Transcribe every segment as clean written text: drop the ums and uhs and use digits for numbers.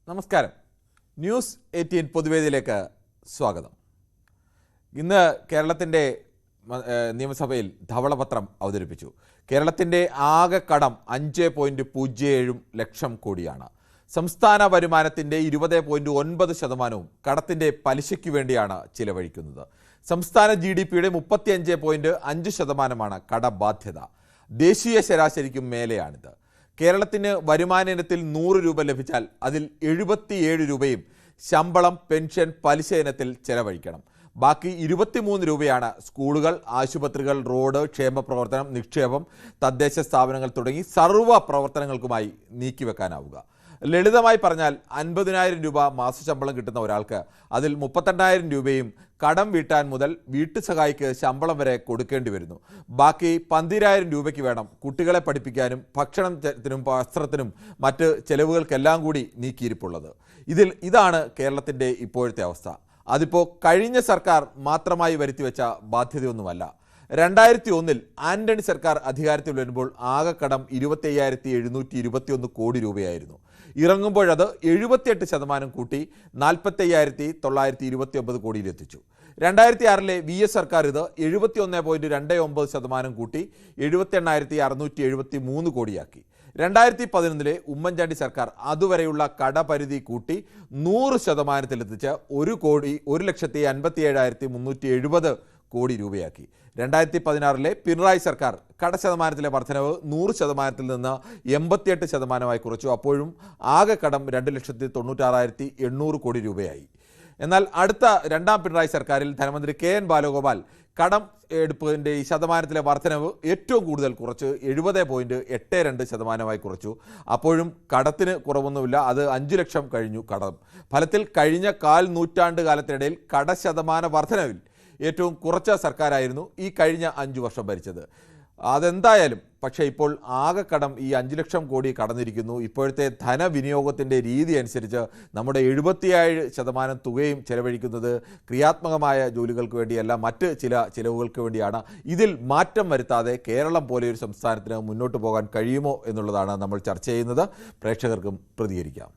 നമസ്കാരം. ന്യൂസ് 18 പൊതുവേദിയിലേക്ക് സ്വാഗതം. ഇന്ന് കേരളത്തിൻ്റെ നിയമസഭയിൽ ധവളപത്രം അവതരിപ്പിച്ചു. കേരളത്തിൻ്റെ ആകെ കടം 5.07 ലക്ഷം കോടിയാണ്. സംസ്ഥാന വരുമാനത്തിൻ്റെ 20.9% കടത്തിൻ്റെ പലിശയ്ക്ക് വേണ്ടിയാണ് ചിലവഴിക്കുന്നത്. സംസ്ഥാന GDPയുടെ 35.5% കടബാധ്യത. ദേശീയ ശരാശരിക്കും മേലെയാണിത്. കേരളത്തിന് വരുമാന ഇനത്തിൽ 100 രൂപ ലഭിച്ചാൽ അതിൽ 77 രൂപയും ശമ്പളം, പെൻഷൻ, പലിശ ഇനത്തിൽ ചെലവഴിക്കണം. ബാക്കി 23 രൂപയാണ് സ്കൂളുകൾ, ആശുപത്രികൾ, റോഡ്, ക്ഷേമ പ്രവർത്തനം, നിക്ഷേപം, തദ്ദേശ സ്ഥാപനങ്ങൾ തുടങ്ങി സർവ്വ പ്രവർത്തനങ്ങൾക്കുമായി നീക്കിവെക്കാനാവുക. ലളിതമായി പറഞ്ഞാൽ 50,000 രൂപ മാസശമ്പളം കിട്ടുന്ന ഒരാൾക്ക് അതിൽ 32,000 രൂപയും കടം വീട്ടാൻ മുതൽ വീട്ടു സഹായിക്ക് ശമ്പളം വരെ കൊടുക്കേണ്ടി വരുന്നു. ബാക്കി 12,000 രൂപയ്ക്ക് വേണം കുട്ടികളെ പഠിപ്പിക്കാനും ഭക്ഷണത്തിനും വസ്ത്രത്തിനും മറ്റ് ചെലവുകൾക്കെല്ലാം കൂടി നീക്കിയിരിപ്പുള്ളത്. ഇതാണ് കേരളത്തിൻ്റെ ഇപ്പോഴത്തെ അവസ്ഥ. അതിപ്പോൾ കഴിഞ്ഞ സർക്കാർ മാത്രമായി വരുത്തിവെച്ച ബാധ്യതയൊന്നുമല്ല. 2001 ആന്റണി സർക്കാർ അധികാരത്തിൽ വരുമ്പോൾ ആകെ കടം 25,721 കോടി രൂപയായിരുന്നു. ഇറങ്ങുമ്പോഴത് 78% കൂട്ടി 45,929 കോടിയിലെത്തിച്ചു. 2006 VS സർക്കാർ ഇത് 71.29% കൂട്ടി 78,673 കോടിയാക്കി. 2011 ഉമ്മൻചാണ്ടി സർക്കാർ അതുവരെയുള്ള കടപരിധി കൂട്ടി 100%-ലെത്തിച്ച് 1,57,370 കോടി രൂപയാക്കി. 2016 പിണറായി സർക്കാർ കടശതമാനത്തിലെ വർധനവ് 100%-ൽ നിന്ന് 88%-ആയി കുറച്ചു. അപ്പോഴും ആകെ കടം 2,96,800 കോടി രൂപയായി. എന്നാൽ അടുത്ത രണ്ടാം പിണറായി സർക്കാരിൽ ധനമന്ത്രി KN ബാലഗോപാൽ കടം എടുപ്പിൻ്റെ ഈ ശതമാനത്തിലെ വർധനവ് ഏറ്റവും കൂടുതൽ കുറച്ച് 70.82%-ആയി കുറച്ചു. അപ്പോഴും കടത്തിന് കുറവൊന്നുമില്ല. അത് 5 ലക്ഷം കഴിഞ്ഞു കടം. ഫലത്തിൽ കഴിഞ്ഞ 1/4 നൂറ്റാണ്ട് കാലത്തിനിടയിൽ കടശതമാന വർധനവിൽ ഏറ്റവും കുറച്ച സർക്കാരായിരുന്നു ഈ കഴിഞ്ഞ 5 വർഷം ഭരിച്ചത്. അതെന്തായാലും പക്ഷേ ഇപ്പോൾ ആകെ കടം ഈ 5 ലക്ഷം കോടി കടന്നിരിക്കുന്നു. ഇപ്പോഴത്തെ ധനവിനിയോഗത്തിൻ്റെ രീതി അനുസരിച്ച് നമ്മുടെ 77% തുകയും ചെലവഴിക്കുന്നത് ക്രിയാത്മകമായ ജോലികൾക്ക് വേണ്ടിയല്ല, മറ്റ് ചില ചിലവുകൾക്ക് വേണ്ടിയാണ്. ഇതിൽ മാറ്റം വരുത്താതെ കേരളം പോലെ ഒരു സംസ്ഥാനത്തിന് മുന്നോട്ട് പോകാൻ കഴിയുമോ എന്നുള്ളതാണ് നമ്മൾ ചർച്ച ചെയ്യുന്നത്. പ്രേക്ഷകർക്കും പ്രതികരിക്കാം.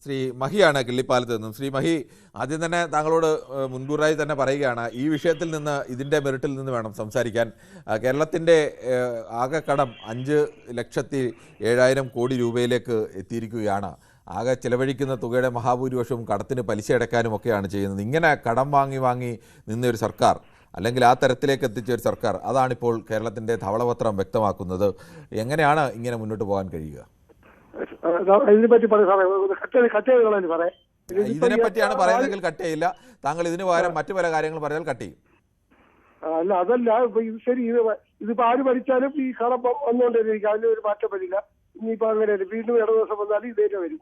ശ്രീ മഹിയാണ് കിള്ളിപ്പാലത്ത് നിന്നും. ശ്രീ മഹി, ആദ്യം തന്നെ താങ്കളോട് മുൻകൂറായി തന്നെ പറയുകയാണ്, ഈ വിഷയത്തിൽ നിന്ന്, ഇതിൻ്റെ മെറിറ്റിൽ നിന്ന് വേണം സംസാരിക്കാൻ. കേരളത്തിൻ്റെ ആകെ കടം 5,07,000 കോടി രൂപയിലേക്ക് എത്തിയിരിക്കുകയാണ്. ആകെ ചിലവഴിക്കുന്ന തുകയുടെ മഹാഭൂരിപക്ഷവും കടത്തിന് പലിശ അടയ്ക്കാനും ഒക്കെയാണ് ചെയ്യുന്നത്. ഇങ്ങനെ കടം വാങ്ങി നിന്നൊരു സർക്കാർ, അല്ലെങ്കിൽ ആ തരത്തിലേക്ക് എത്തിച്ച ഒരു സർക്കാർ, അതാണിപ്പോൾ കേരളത്തിൻ്റെ ധവളപത്രം വ്യക്തമാക്കുന്നത്. എങ്ങനെയാണ് ഇങ്ങനെ മുന്നോട്ട് പോകാൻ കഴിയുക? ഇതിനെപ്പറ്റിയാണ് പറയുന്നതെങ്കിൽ കട്ട് ചെയ്യില്ല. താങ്കൾ ഇതിന് പകരം മറ്റു പല കാര്യങ്ങൾ പറഞ്ഞാൽ കട്ട് ചെയ്യും. അല്ല, അതല്ല. ശരി, ഇതിപ്പോ ആര് ഭരിച്ചാലും ഈ കടം വന്നുകൊണ്ടിരിക്കും. അതിന് ഒരു മാറ്റം വരില്ല. ഇനിയിപ്പോ അങ്ങനെയല്ല, വീണ്ടും ഇടതുദിവസം വന്നാലും ഇതേരെ വരും.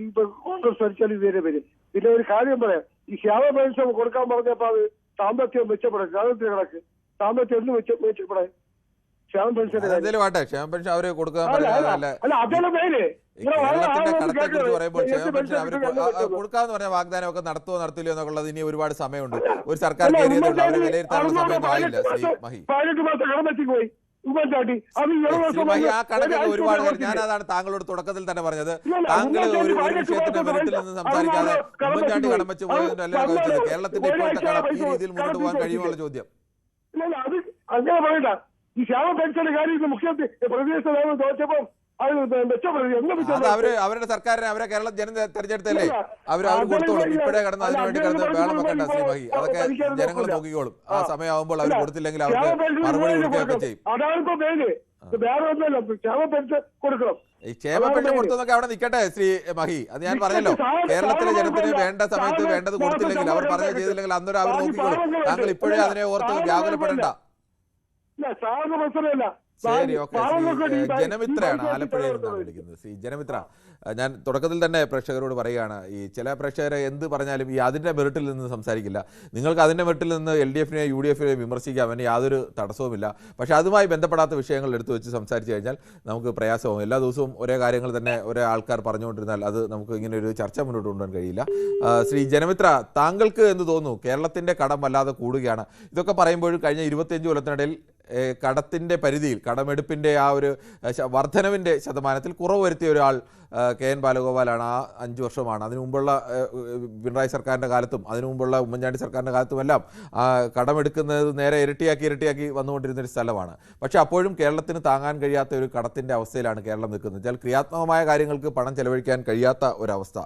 ഇപ്പൊ കോൺഗ്രസ് ഭരിച്ചാലും ഇതേരെ വരും. പിന്നെ ഒരു കാര്യം പറയാം, ഈ ക്ഷേമ പെൻഷൻ കൊടുക്കാൻ പറഞ്ഞപ്പോ അത് സാമ്പത്തികം മെച്ചപ്പെടാൻ, കേരളത്തിൽ കിടക്ക് സാമ്പത്തികം ഒന്നും മെച്ചപ്പെടാൻ ക്ഷേമ പെൻഷൻ അവര് കൊടുക്കാൻ കൊടുക്കാന്ന് പറഞ്ഞ വാഗ്ദാനമൊക്കെ നടത്തുമോ നടത്തില്ലോ എന്നുള്ളത് ഇനി ഒരുപാട് സമയമുണ്ട്. ഒരു സർക്കാർ വിലയിരുത്താനുള്ള സമയമൊന്നും ആയില്ല. ശ്രീ മഹി, 18 മാസം കടമെത്തി പോയി ഉമ്മൻചാണ്ടി. ആ കണക്കൊക്കെ ഒരുപാട്. ഞാനതാണ് താങ്കളോട് തുടക്കത്തിൽ തന്നെ പറഞ്ഞത്. താങ്കൾ ഒരു വിഷയത്തിന്റെ മെറിറ്റിൽ നിന്ന് സംസാരിക്കാതെ ഉമ്മൻചാണ്ടി കടം വെച്ച് പോയതിന്റെ അല്ല ചോദിച്ചത്. കേരളത്തിന്റെ ഇപ്പോഴത്തെ കടം ഈ രീതിയിൽ മുന്നോട്ട് പോകാൻ കഴിയുമുള്ള ചോദ്യം. അത് അങ്ങനെ പറയണ്ട. ഈ ക്ഷേമ പെൻഷന്റെ കാര്യം മുഖ്യമന്ത്രി പ്രതിപക്ഷ നേതാവ് ചോദിച്ചപ്പോ അവരുടെ സർക്കാരിനെ, അവരെ കേരളം ജനം തെരഞ്ഞെടുത്തല്ലേ, അവർ കൊടുത്തോളും. ഇപ്പോഴേ കടന്ന് അതിനു വേണ്ടി കിടന്ന് വേളം വെക്കണ്ട ശ്രീ മഹി. അതൊക്കെ ജനങ്ങൾ നോക്കിക്കോളും. ആ സമയമാകുമ്പോൾ അവർ കൊടുത്തില്ലെങ്കിൽ അവർക്ക് മറുപടി കൊടുക്കുകയൊക്കെ ചെയ്യും. ഈ ക്ഷേമ പെൻഷൻ കൊടുത്തതൊക്കെ അവിടെ നിൽക്കട്ടെ ശ്രീ മഹി. അത് ഞാൻ പറഞ്ഞല്ലോ, കേരളത്തിലെ ജനത്തിന് വേണ്ട സമയത്ത് വേണ്ടത് കൊടുത്തില്ലെങ്കിൽ, അവർ പറഞ്ഞത് ചെയ്തില്ലെങ്കിൽ അന്നേരം അവർ നോക്കിക്കോളും. താങ്കൾ ഇപ്പോഴേ അതിനെ ഓർത്ത് വ്യാകുലപ്പെടേണ്ട. ശരി, ഓക്കെ. പാവങ്ങൾക്ക് ഈ ജനമിത്രയാണ് പൈസ ആലപ്പുഴയിൽ നിന്നാണ് ചെലവഴിക്കുന്നത്. വിളിക്കുന്നത്. ജനമിത്ര, ഞാൻ തുടക്കത്തിൽ തന്നെ പ്രേക്ഷകരോട് പറയുകയാണ്, ഈ ചില പ്രേക്ഷകരെ എന്ത് പറഞ്ഞാലും ഈ അതിൻ്റെ മെറിറ്റിൽ നിന്ന് സംസാരിക്കില്ല. നിങ്ങൾക്ക് അതിൻ്റെ മെറിറ്റിൽ നിന്ന് LDF നെയോ UDF നെയോ വിമർശിക്കാം, അതിന് യാതൊരു തടസ്സവുമില്ല. പക്ഷേ അതുമായി ബന്ധപ്പെടാത്ത വിഷയങ്ങൾ എടുത്തു വെച്ച് സംസാരിച്ചു കഴിഞ്ഞാൽ നമുക്ക് പ്രയാസവും. എല്ലാ ദിവസവും ഒരേ കാര്യങ്ങൾ തന്നെ ഒരേ ആൾക്കാർ പറഞ്ഞുകൊണ്ടിരുന്നാൽ അത് നമുക്ക് ഇങ്ങനെ ഒരു ചർച്ച മുന്നോട്ട് കൊണ്ടുപോകാൻ കഴിയില്ല. ശ്രീ ജനമിത്ര, താങ്കൾക്ക് എന്ത് തോന്നുന്നു? കേരളത്തിൻ്റെ കടം വല്ലാതെ കൂടുകയാണ്. ഇതൊക്കെ പറയുമ്പോഴും കഴിഞ്ഞ 25 കൊല്ലത്തിനിടയിൽ കടത്തിൻ്റെ പരിധിയിൽ, കടമെടുപ്പിൻ്റെ ആ ഒരു വർധനവിൻ്റെ ശതമാനത്തിൽ കുറവ് വരുത്തിയ ഒരാൾ KN ബാലഗോപാലാണ്. ആ 5 വർഷമാണ്. അതിനു മുമ്പുള്ള പിണറായി സർക്കാരിൻ്റെ കാലത്തും അതിനു മുമ്പുള്ള ഉമ്മൻചാണ്ടി സർക്കാരിൻ്റെ കാലത്തുമെല്ലാം കടമെടുക്കുന്നത് നേരെ ഇരട്ടിയാക്കി വന്നുകൊണ്ടിരുന്നൊരു സ്ഥലമാണ്. പക്ഷേ അപ്പോഴും കേരളത്തിന് താങ്ങാൻ കഴിയാത്ത ഒരു കടത്തിൻ്റെ അവസ്ഥയിലാണ് കേരളം നിൽക്കുന്നത്. വെച്ചാൽ ക്രിയാത്മകമായ കാര്യങ്ങൾക്ക് പണം ചെലവഴിക്കാൻ കഴിയാത്ത ഒരവസ്ഥ.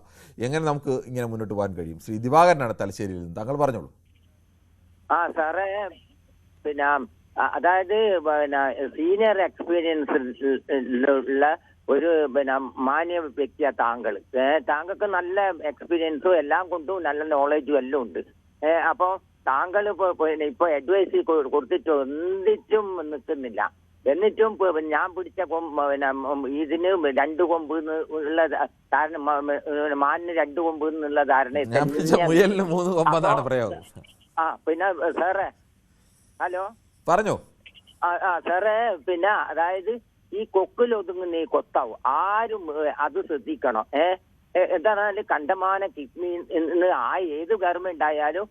എങ്ങനെ നമുക്ക് ഇങ്ങനെ മുന്നോട്ട് പോകാൻ കഴിയും? ശ്രീ ദിവാകരനാണ് തലശ്ശേരിയിൽ നിന്ന്. താങ്കൾ പറഞ്ഞോളൂ. സാറേ, പിന്നെ അതായത് സീനിയർ എക്സ്പീരിയൻസ് ഒരു മാന്യ വ്യക്തിയാ താങ്കൾ. താങ്കൾക്ക് നല്ല എക്സ്പീരിയൻസും എല്ലാം കൊണ്ടും നല്ല നോളജും എല്ലാം ഉണ്ട്. അപ്പോൾ താങ്കൾ ഇപ്പൊ അഡ്വൈസ് കൊടുത്തിട്ട് ഒന്നിച്ചും നിൽക്കുന്നില്ല. എന്നിട്ടും ഞാൻ പിടിച്ച ഇതിന് 2 കൊമ്പ് ഉള്ള ധാരണ, മാനിന് 2 കൊമ്പ് എന്നുള്ള ധാരണ. പിന്നെ സാറേ, ഹലോ പറഞ്ഞോ. സാറേ, പിന്നെ അതായത് ഈ കൊക്കിലൊതുങ്ങുന്ന ഈ കൊത്താവും, ആരും അത് ശ്രദ്ധിക്കണം. എന്താണ് കണ്ടമാന കിഡ്നി ഏത് ഗവൺമെന്റ് ആയാലും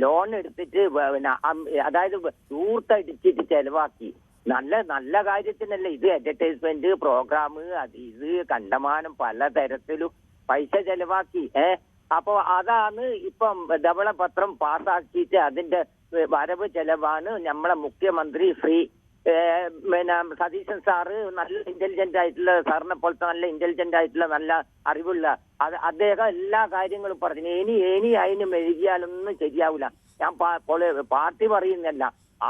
ലോൺ എടുത്തിട്ട് അതായത് ദൂർത്തടിച്ചിട്ട് ചെലവാക്കി. നല്ല കാര്യത്തിനല്ല ഇത്. അഡ്വർടൈസ്മെന്റ് പ്രോഗ്രാം അത് ഇത് കണ്ടമാനം പലതരത്തിലും പൈസ ചെലവാക്കി. അപ്പൊ അതാണ് ഇപ്പം ധവളപത്രം പാസ്സാക്കിയിട്ട് അതിന്റെ വരവ് ചെലവാണ് നമ്മളെ മുഖ്യമന്ത്രി ശ്രീ സതീശൻ സാറ് നല്ല ഇന്റലിജന്റ് ആയിട്ടുള്ള, സാറിനെ പോലത്തെ നല്ല ഇന്റലിജന്റ് ആയിട്ടുള്ള നല്ല അറിവുള്ള അദ്ദേഹം എല്ലാ കാര്യങ്ങളും പറഞ്ഞു. ഇനി അതിന് മെഴുകിയാലൊന്നും ശരിയാവില്ല. ഞാൻ പാർട്ടി പറയുന്നല്ല,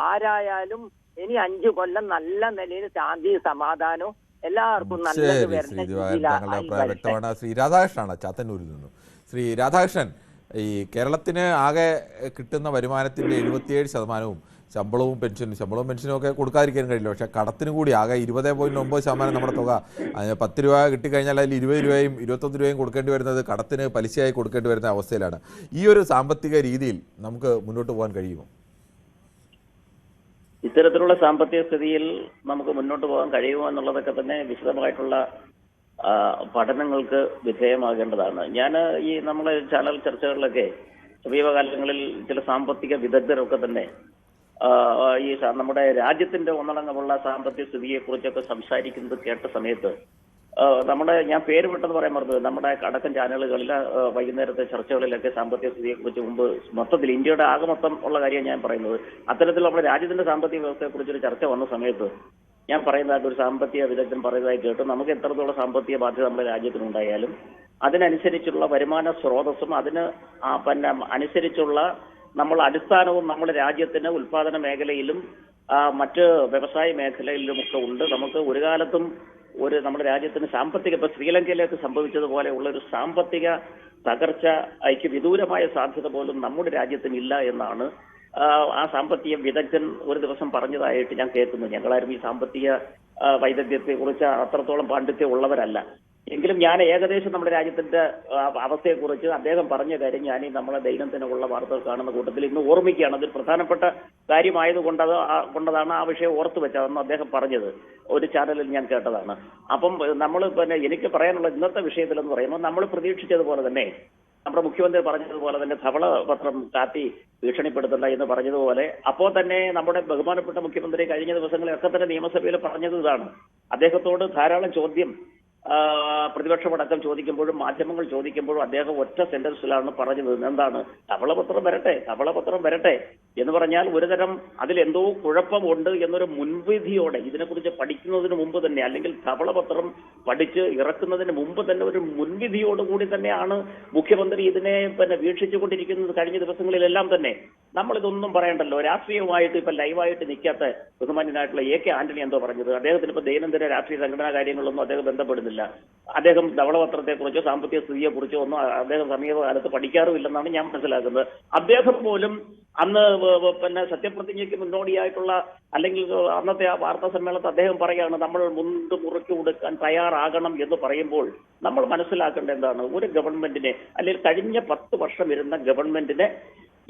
ആരായാലും ഇനി 5 കൊല്ലം നല്ല നിലയിൽ ശാന്തി സമാധാനവും എല്ലാവർക്കും നല്ലത് വരണം. വ്യക്തമാണ്. ശ്രീ രാധാകൃഷ്ണനാണ് ചാത്തന്നൂരിൽ നിന്നും. ശ്രീ രാധാകൃഷ്ണൻ, ഈ കേരളത്തിന് ആകെ കിട്ടുന്ന വരുമാനത്തിൻ്റെ 77% ശമ്പളവും പെൻഷനും ഒക്കെ കൊടുക്കാതിരിക്കാൻ കഴിയില്ല. പക്ഷേ കടത്തിന് കൂടി ആകെ 20.9% നമ്മുടെ തുക. 10 രൂപ കിട്ടിക്കഴിഞ്ഞാൽ അതിൽ 20 രൂപയും 21 രൂപയും കൊടുക്കേണ്ടി വരുന്നത് കടത്തിന് പലിശയായി കൊടുക്കേണ്ടി വരുന്ന അവസ്ഥയിലാണ്. ഈ ഒരു സാമ്പത്തിക രീതിയിൽ നമുക്ക് മുന്നോട്ട് പോകാൻ കഴിയുമോ? ഇത്തരത്തിലുള്ള സാമ്പത്തിക സ്ഥിതിയിൽ നമുക്ക് മുന്നോട്ട് പോകാൻ കഴിയുമോ എന്നുള്ളതൊക്കെ തന്നെ വിശദമായിട്ടുള്ള പഠനങ്ങൾക്ക് വിധേയമാകേണ്ടതാണ്. ഞാൻ ഈ നമ്മളെ ചാനൽ ചർച്ചകളിലൊക്കെ സമീപകാലങ്ങളിൽ ചില സാമ്പത്തിക വിദഗ്ധരൊക്കെ തന്നെ ഈ നമ്മുടെ രാജ്യത്തിന്റെ ഒന്നടങ്കമുള്ള സാമ്പത്തിക സ്ഥിതിയെക്കുറിച്ചൊക്കെ സംസാരിക്കുന്നത് കേട്ട സമയത്ത് ഞാൻ പേര് വിട്ടെന്ന് പറയാൻ മറന്നത്, നമ്മുടെ അടക്കം ചാനലുകളിൽ വൈകുന്നേരത്തെ ചർച്ചകളിലൊക്കെ സാമ്പത്തിക സ്ഥിതിയെക്കുറിച്ച് മുമ്പ് മൊത്തത്തിൽ ഇന്ത്യയുടെ ആകെ മൊത്തം ഉള്ള കാര്യം ഞാൻ പറയുന്നത്. അത്തരത്തിൽ നമ്മുടെ രാജ്യത്തിന്റെ സാമ്പത്തിക വ്യവസ്ഥയെക്കുറിച്ചൊരു ചർച്ച വന്ന സമയത്ത് ഞാൻ പറയുന്നതായിട്ട് ഒരു സാമ്പത്തിക വിദഗ്ധൻ പറയുന്നതായി കേട്ടു. നമുക്ക് എത്രത്തോളം സാമ്പത്തിക ബാധ്യത നമ്മുടെ രാജ്യത്തിനുണ്ടായാലും അതിനനുസരിച്ചുള്ള വരുമാന സ്രോതസ്സും അതിന് അനുസരിച്ചുള്ള നമ്മൾ അടിസ്ഥാനവും നമ്മുടെ രാജ്യത്തിന് ഉൽപാദന മേഖലയിലും മറ്റ് വ്യവസായ മേഖലയിലുമൊക്കെ ഉണ്ട്. നമുക്ക് ഒരു കാലത്തും നമ്മുടെ രാജ്യത്തിന് സാമ്പത്തിക, ഇപ്പൊ ശ്രീലങ്കയിലേക്ക് സംഭവിച്ചതുപോലെയുള്ള ഒരു സാമ്പത്തിക തകർച്ചയ്ക്ക് വിദൂരമായ സാധ്യത പോലും നമ്മുടെ രാജ്യത്തിന് ഇല്ല എന്നാണ് ആ സാമ്പത്തിക വിദഗ്ധൻ ഒരു ദിവസം പറഞ്ഞതായിട്ട് ഞാൻ കേൾക്കുന്നു. ഞങ്ങളാരും ഈ സാമ്പത്തിക വൈദഗ്ധ്യത്തെ കുറിച്ച് അത്രത്തോളം പാണ്ഡിത്യം ഉള്ളവരല്ല. എങ്കിലും ഞാൻ ഏകദേശം നമ്മുടെ രാജ്യത്തിന്റെ അവസ്ഥയെക്കുറിച്ച് അദ്ദേഹം പറഞ്ഞ കാര്യം ഞാൻ നമ്മളെ ദൈനംദിനമുള്ള വാർത്തകൾ കാണുന്ന കൂട്ടത്തിൽ ഇന്ന് ഓർമ്മിക്കുകയാണ്. അതൊരു പ്രധാനപ്പെട്ട കാര്യമായതുകൊണ്ടാണ് ആ വിഷയം ഓർത്തു വെച്ചതെന്ന് അദ്ദേഹം പറഞ്ഞത് ഒരു ചാനലിൽ ഞാൻ കേട്ടതാണ്. അപ്പം നമ്മൾ എനിക്ക് പറയാനുള്ള ഇന്നത്തെ വിഷയത്തിലെന്ന് പറയുമ്പോൾ നമ്മൾ പ്രതീക്ഷിച്ചതുപോലെ തന്നെ നമ്മുടെ മുഖ്യമന്ത്രി പറഞ്ഞതുപോലെ തന്നെ ധവളപത്രം കാത്തി ഭീഷണിപ്പെടുത്തണ്ട എന്ന് പറഞ്ഞതുപോലെ അപ്പോൾ തന്നെ നമ്മുടെ ബഹുമാനപ്പെട്ട മുഖ്യമന്ത്രി കഴിഞ്ഞ ദിവസങ്ങളിലൊക്കെ തന്നെ നിയമസഭയിൽ പറഞ്ഞത് ഇതാണ്. അദ്ദേഹത്തോട് ധാരാളം ചോദ്യം പ്രതിപക്ഷമടക്കം ചോദിക്കുമ്പോഴും മാധ്യമങ്ങൾ ചോദിക്കുമ്പോഴും അദ്ദേഹം ഒറ്റ സെന്റൻസിലാണ് പറഞ്ഞത്. എന്താണ്? ധവളപത്രം വരട്ടെ എന്ന് പറഞ്ഞാൽ ഒരുതരം അതിലെന്തോ കുഴപ്പമുണ്ട് എന്നൊരു മുൻവിധിയോടെ ഇതിനെക്കുറിച്ച് പഠിക്കുന്നതിന് മുമ്പ് തന്നെ, അല്ലെങ്കിൽ ധവളപത്രം പഠിച്ച് ഇറക്കുന്നതിന് മുമ്പ് തന്നെ ഒരു മുൻവിധിയോടുകൂടി തന്നെയാണ് മുഖ്യമന്ത്രി ഇതിനെ വീക്ഷിച്ചുകൊണ്ടിരിക്കുന്നത്. കഴിഞ്ഞ ദിവസങ്ങളിലെല്ലാം തന്നെ നമ്മളിതൊന്നും പറയണ്ടല്ലോ, രാഷ്ട്രീയമായിട്ട് ഇപ്പൊ ലൈവായിട്ട് നിൽക്കാത്ത ബഹുമാന്യനായിട്ടുള്ള AK ആന്റണി എന്തോ പറഞ്ഞത്, അദ്ദേഹത്തിന് ഇപ്പൊ ദൈനംദിന രാഷ്ട്രീയ സംഘടനാ കാര്യങ്ങളൊന്നും അദ്ദേഹം ബന്ധപ്പെടുന്നില്ല. അദ്ദേഹം ധവളപത്രത്തെക്കുറിച്ചോ സാമ്പത്തിക സ്ഥിതിയെക്കുറിച്ചോ ഒന്നും അദ്ദേഹം സമീപകാലത്ത് പഠിക്കാറുമില്ലെന്നാണ് ഞാൻ മനസ്സിലാക്കുന്നത്. അദ്ദേഹം പോലും അന്ന് പിന്നെ സത്യപ്രതിജ്ഞയ്ക്ക് മുന്നോടിയായിട്ടുള്ള അല്ലെങ്കിൽ അന്നത്തെ ആ വാർത്താ സമ്മേളനത്തിൽ അദ്ദേഹം പറയുകയാണ് നമ്മൾ മുണ്ട് മുറുക്കി കൊടുക്കാൻ തയ്യാറാകണം എന്ന് പറയുമ്പോൾ നമ്മൾ മനസ്സിലാക്കേണ്ട എന്താണ്, ഒരു ഗവൺമെന്റിനെ അല്ലെങ്കിൽ കഴിഞ്ഞ 10 വർഷം ഇരുന്ന ഗവൺമെന്റിനെ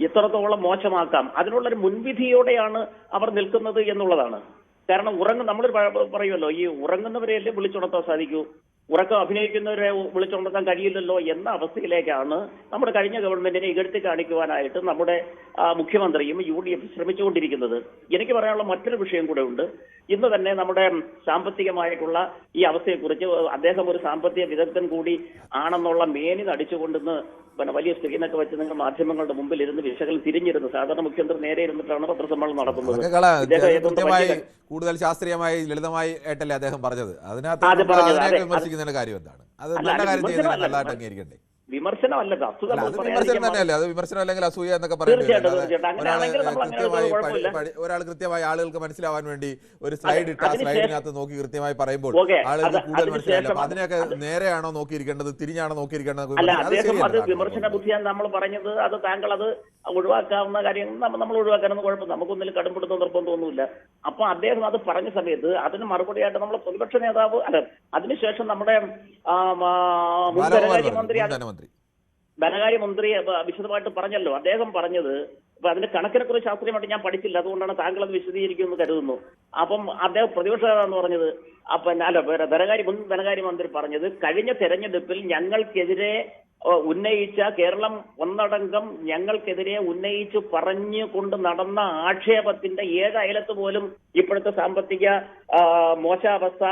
ഇത്രത്തോളം മോശമാക്കാം അതിനുള്ളൊരു മുൻവിധിയോടെയാണ് അവർ നിൽക്കുന്നത് എന്നുള്ളതാണ്. കാരണം നമ്മൾ പറയുമല്ലോ, ഈ ഉറങ്ങുന്നവരെയല്ലേ വിളിച്ചുണർത്താൻ സാധിക്കൂ, ഉറക്കം അഭിനയിക്കുന്നവരെ വിളിച്ചുണർത്താൻ കഴിയില്ലല്ലോ എന്ന അവസ്ഥയിലേക്കാണ് നമ്മുടെ കഴിഞ്ഞ ഗവൺമെന്റിനെ ഇകഴ്ത്തി കാണിക്കുവാനായിട്ട് നമ്മുടെ മുഖ്യമന്ത്രിയും UDF ശ്രമിച്ചുകൊണ്ടിരിക്കുന്നത്. എനിക്ക് പറയാനുള്ള മറ്റൊരു വിഷയം കൂടെ ഉണ്ട്. ഇന്ന് തന്നെ നമ്മുടെ സാമ്പത്തികമായിട്ടുള്ള ഈ അവസ്ഥയെക്കുറിച്ച് അദ്ദേഹം ഒരു സാമ്പത്തിക വിദഗ്ധൻ കൂടി ആണെന്നുള്ള മേനി നടിച്ചുകൊണ്ടെന്ന് പിന്നെ വലിയ സ്ക്രീനൊക്കെ വെച്ച് നിങ്ങൾ മാധ്യമങ്ങളുടെ മുമ്പിൽ ഇരുന്ന് വിശകലനം തിരിഞ്ഞിരുന്നു. സാധാരണ മുഖ്യമന്ത്രി നേരെ ഇരുന്നിട്ടാണ് പത്രസമ്മേളനം നടത്തുന്നത്. കൂടുതൽ ശാസ്ത്രീയമായി ലളിതമായി ആയിട്ടല്ലേ അദ്ദേഹം പറഞ്ഞത്. അതിനകത്ത് വിമർശിക്കുന്നതിന്റെ കാര്യം എന്താണ്? അത് നല്ല കാര്യം ചെയ്യുന്നത് നല്ലതായിട്ട് അംഗീകരിക്കണ്ടേ? വിമർശനമല്ല, വിമർശനം തന്നെയല്ലേ അത്. വിമർശനം അല്ലെങ്കിൽ അസൂയ എന്നൊക്കെ പറയുന്നത് ഒരാൾ കൃത്യമായി ആളുകൾക്ക് മനസ്സിലാവാൻ വേണ്ടി ഒരു സ്ലൈഡ് ഇട്ട് ആ സ്ലൈഡിനകത്ത് നോക്കി കൃത്യമായി പറയുമ്പോൾ ആളുകൾക്ക് കൂടുതൽ മനസ്സിലാവില്ല. അപ്പൊ അതിനൊക്കെ നേരെയാണോ നോക്കിയിരിക്കേണ്ടത്, തിരിഞ്ഞാണോ നോക്കിയിരിക്കേണ്ടത്? അത് വിമർശന ബുദ്ധിയാണ് നമ്മൾ പറഞ്ഞത്. അത് താങ്കൾ അത് ഒഴിവാക്കാവുന്ന കാര്യം നമ്മൾ ഒഴിവാക്കാനൊന്നും കുഴപ്പം, നമുക്കൊന്നിലും കടുംപിടുത്തം നിർബന്ധമൊന്നുമില്ല. അപ്പൊ അദ്ദേഹം അത് പറഞ്ഞ സമയത്ത് അതിന് മറുപടിയായിട്ട് നമ്മളെ പ്രതിപക്ഷ നേതാവ് അതിനുശേഷം നമ്മുടെ ധനകാര്യമന്ത്രി വിശദമായിട്ട് പറഞ്ഞല്ലോ. അദ്ദേഹം പറഞ്ഞത് അപ്പൊ അതിന്റെ കണക്കിനെ കുറിച്ച് ശാസ്ത്രീയമായിട്ട് ഞാൻ പഠിച്ചില്ല, അതുകൊണ്ടാണ് താങ്കൾ അത് വിശദീകരിക്കുമെന്ന് കരുതുന്നു. അപ്പം അദ്ദേഹം പ്രതിപക്ഷ നേതാവെന്ന് പറഞ്ഞത് ധനകാര്യമന്ത്രി പറഞ്ഞത് കഴിഞ്ഞ തെരഞ്ഞെടുപ്പിൽ ഞങ്ങൾക്കെതിരെ ഉന്നയിച്ച കേരളം ഒന്നടങ്കം ഞങ്ങൾക്കെതിരെ ഉന്നയിച്ചു പറഞ്ഞുകൊണ്ട് നടന്ന ആക്ഷേപത്തിന്റെ 7 അയലത്ത് പോലും ഇപ്പോഴത്തെ സാമ്പത്തിക മോശാവസ്ഥ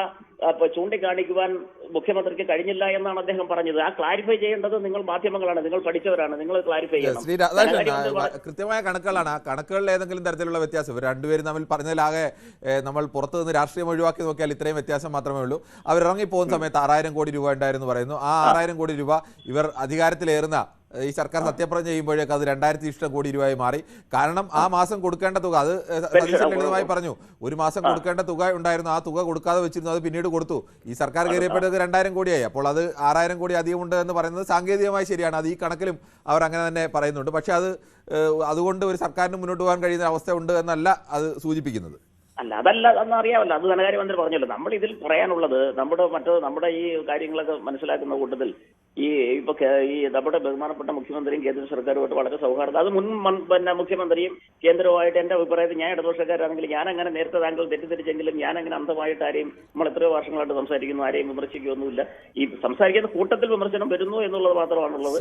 ചൂണ്ടിക്കാണിക്കുവാൻ മുഖ്യമന്ത്രിക്ക് കഴിഞ്ഞില്ല എന്നാണ് അദ്ദേഹം പറഞ്ഞത്. ആ ക്ലാരിഫൈ ചെയ്യേണ്ടത് നിങ്ങൾ മാധ്യമങ്ങളാണ്, നിങ്ങൾ പഠിച്ചവരാണ്, നിങ്ങൾ ക്ലാരിഫൈ ചെയ്യണം. കൃത്യമായ കണക്കുകളാണ്. ആ കണക്കുകളിൽ ഏതെങ്കിലും തരത്തിലുള്ള വ്യത്യാസം ഇവർ രണ്ടുപേരും തമ്മിൽ പറഞ്ഞതിലാകെ നമ്മൾ പുറത്തു നിന്ന് രാഷ്ട്രീയം ഒഴിവാക്കി നോക്കിയാൽ ഇത്രയും വ്യത്യാസം മാത്രമേ ഉള്ളൂ. അവർ ഇറങ്ങിപ്പോകുന്ന സമയത്ത് 6000 കോടി രൂപ ഉണ്ടായിരുന്നു പറയുന്നു. ആ 6000 കോടി രൂപ ഇവർ അധികാരത്തിലേറുന്ന ഈ സർക്കാർ സത്യപ്രതിജ്ഞ ചെയ്യുമ്പോഴേക്ക് അത് 2000 കോടി രൂപയായി മാറി. കാരണം ആ മാസം കൊടുക്കേണ്ട തുക, അത് ലളിതമായി പറഞ്ഞു, ഒരു മാസം കൊടുക്കേണ്ട തുക ഉണ്ടായിരുന്നു, ആ തുക കൊടുക്കാതെ വെച്ചിരുന്നു, അത് പിന്നീട് കൊടുത്തു. ഈ സർക്കാർ കയറിയപ്പോഴേക്ക് 2000 കോടിയായി. അപ്പോൾ അത് 6000 കോടി അധികമുണ്ട് എന്ന് പറയുന്നത് സാങ്കേതികമായി ശരിയാണ്. അത് ഈ കണക്കിലും അവർ അങ്ങനെ തന്നെ പറയുന്നുണ്ട്. പക്ഷെ അതുകൊണ്ട് ഒരു സർക്കാരിന് മുന്നോട്ട് പോകാൻ കഴിയുന്ന അവസ്ഥ ഉണ്ട് എന്നല്ല അത് സൂചിപ്പിക്കുന്നത്. അതല്ല എന്നറിയാമല്ലോ, അത് ധനകാര്യമന്ത്രി പറഞ്ഞല്ലോ. നമ്മൾ ഇതിൽ പറയാനുള്ളത് നമ്മുടെ ഈ കാര്യങ്ങളൊക്കെ മനസ്സിലാക്കുന്ന കൂട്ടത്തിൽ ഈ നമ്മുടെ ബഹുമാനപ്പെട്ട മുഖ്യമന്ത്രിയും കേന്ദ്ര സർക്കാരുമായിട്ട് വളരെ സൗഹാർദ്ദം, അത് മുഖ്യമന്ത്രിയും കേന്ദ്രവുമായിട്ട് എന്റെ അഭിപ്രായത്തിൽ ഞാൻ ഇടതുപക്ഷക്കാരാണെങ്കിൽ ഞാൻ അങ്ങനെ നേരത്തെ താങ്കൾ തെറ്റിദ്ധരിച്ചെങ്കിലും ഞാൻ അങ്ങനെ അന്ധമായിട്ട് ആരെയും നമ്മൾ എത്രയോ വർഷങ്ങളായിട്ട് സംസാരിക്കുന്നു, ആരെയും വിമർശിക്കുകയൊന്നുമില്ല. ഈ സംസാരിക്കുന്ന കൂട്ടത്തിൽ വിമർശനം വരുന്നു എന്നുള്ളത് മാത്രമാണുള്ളത്.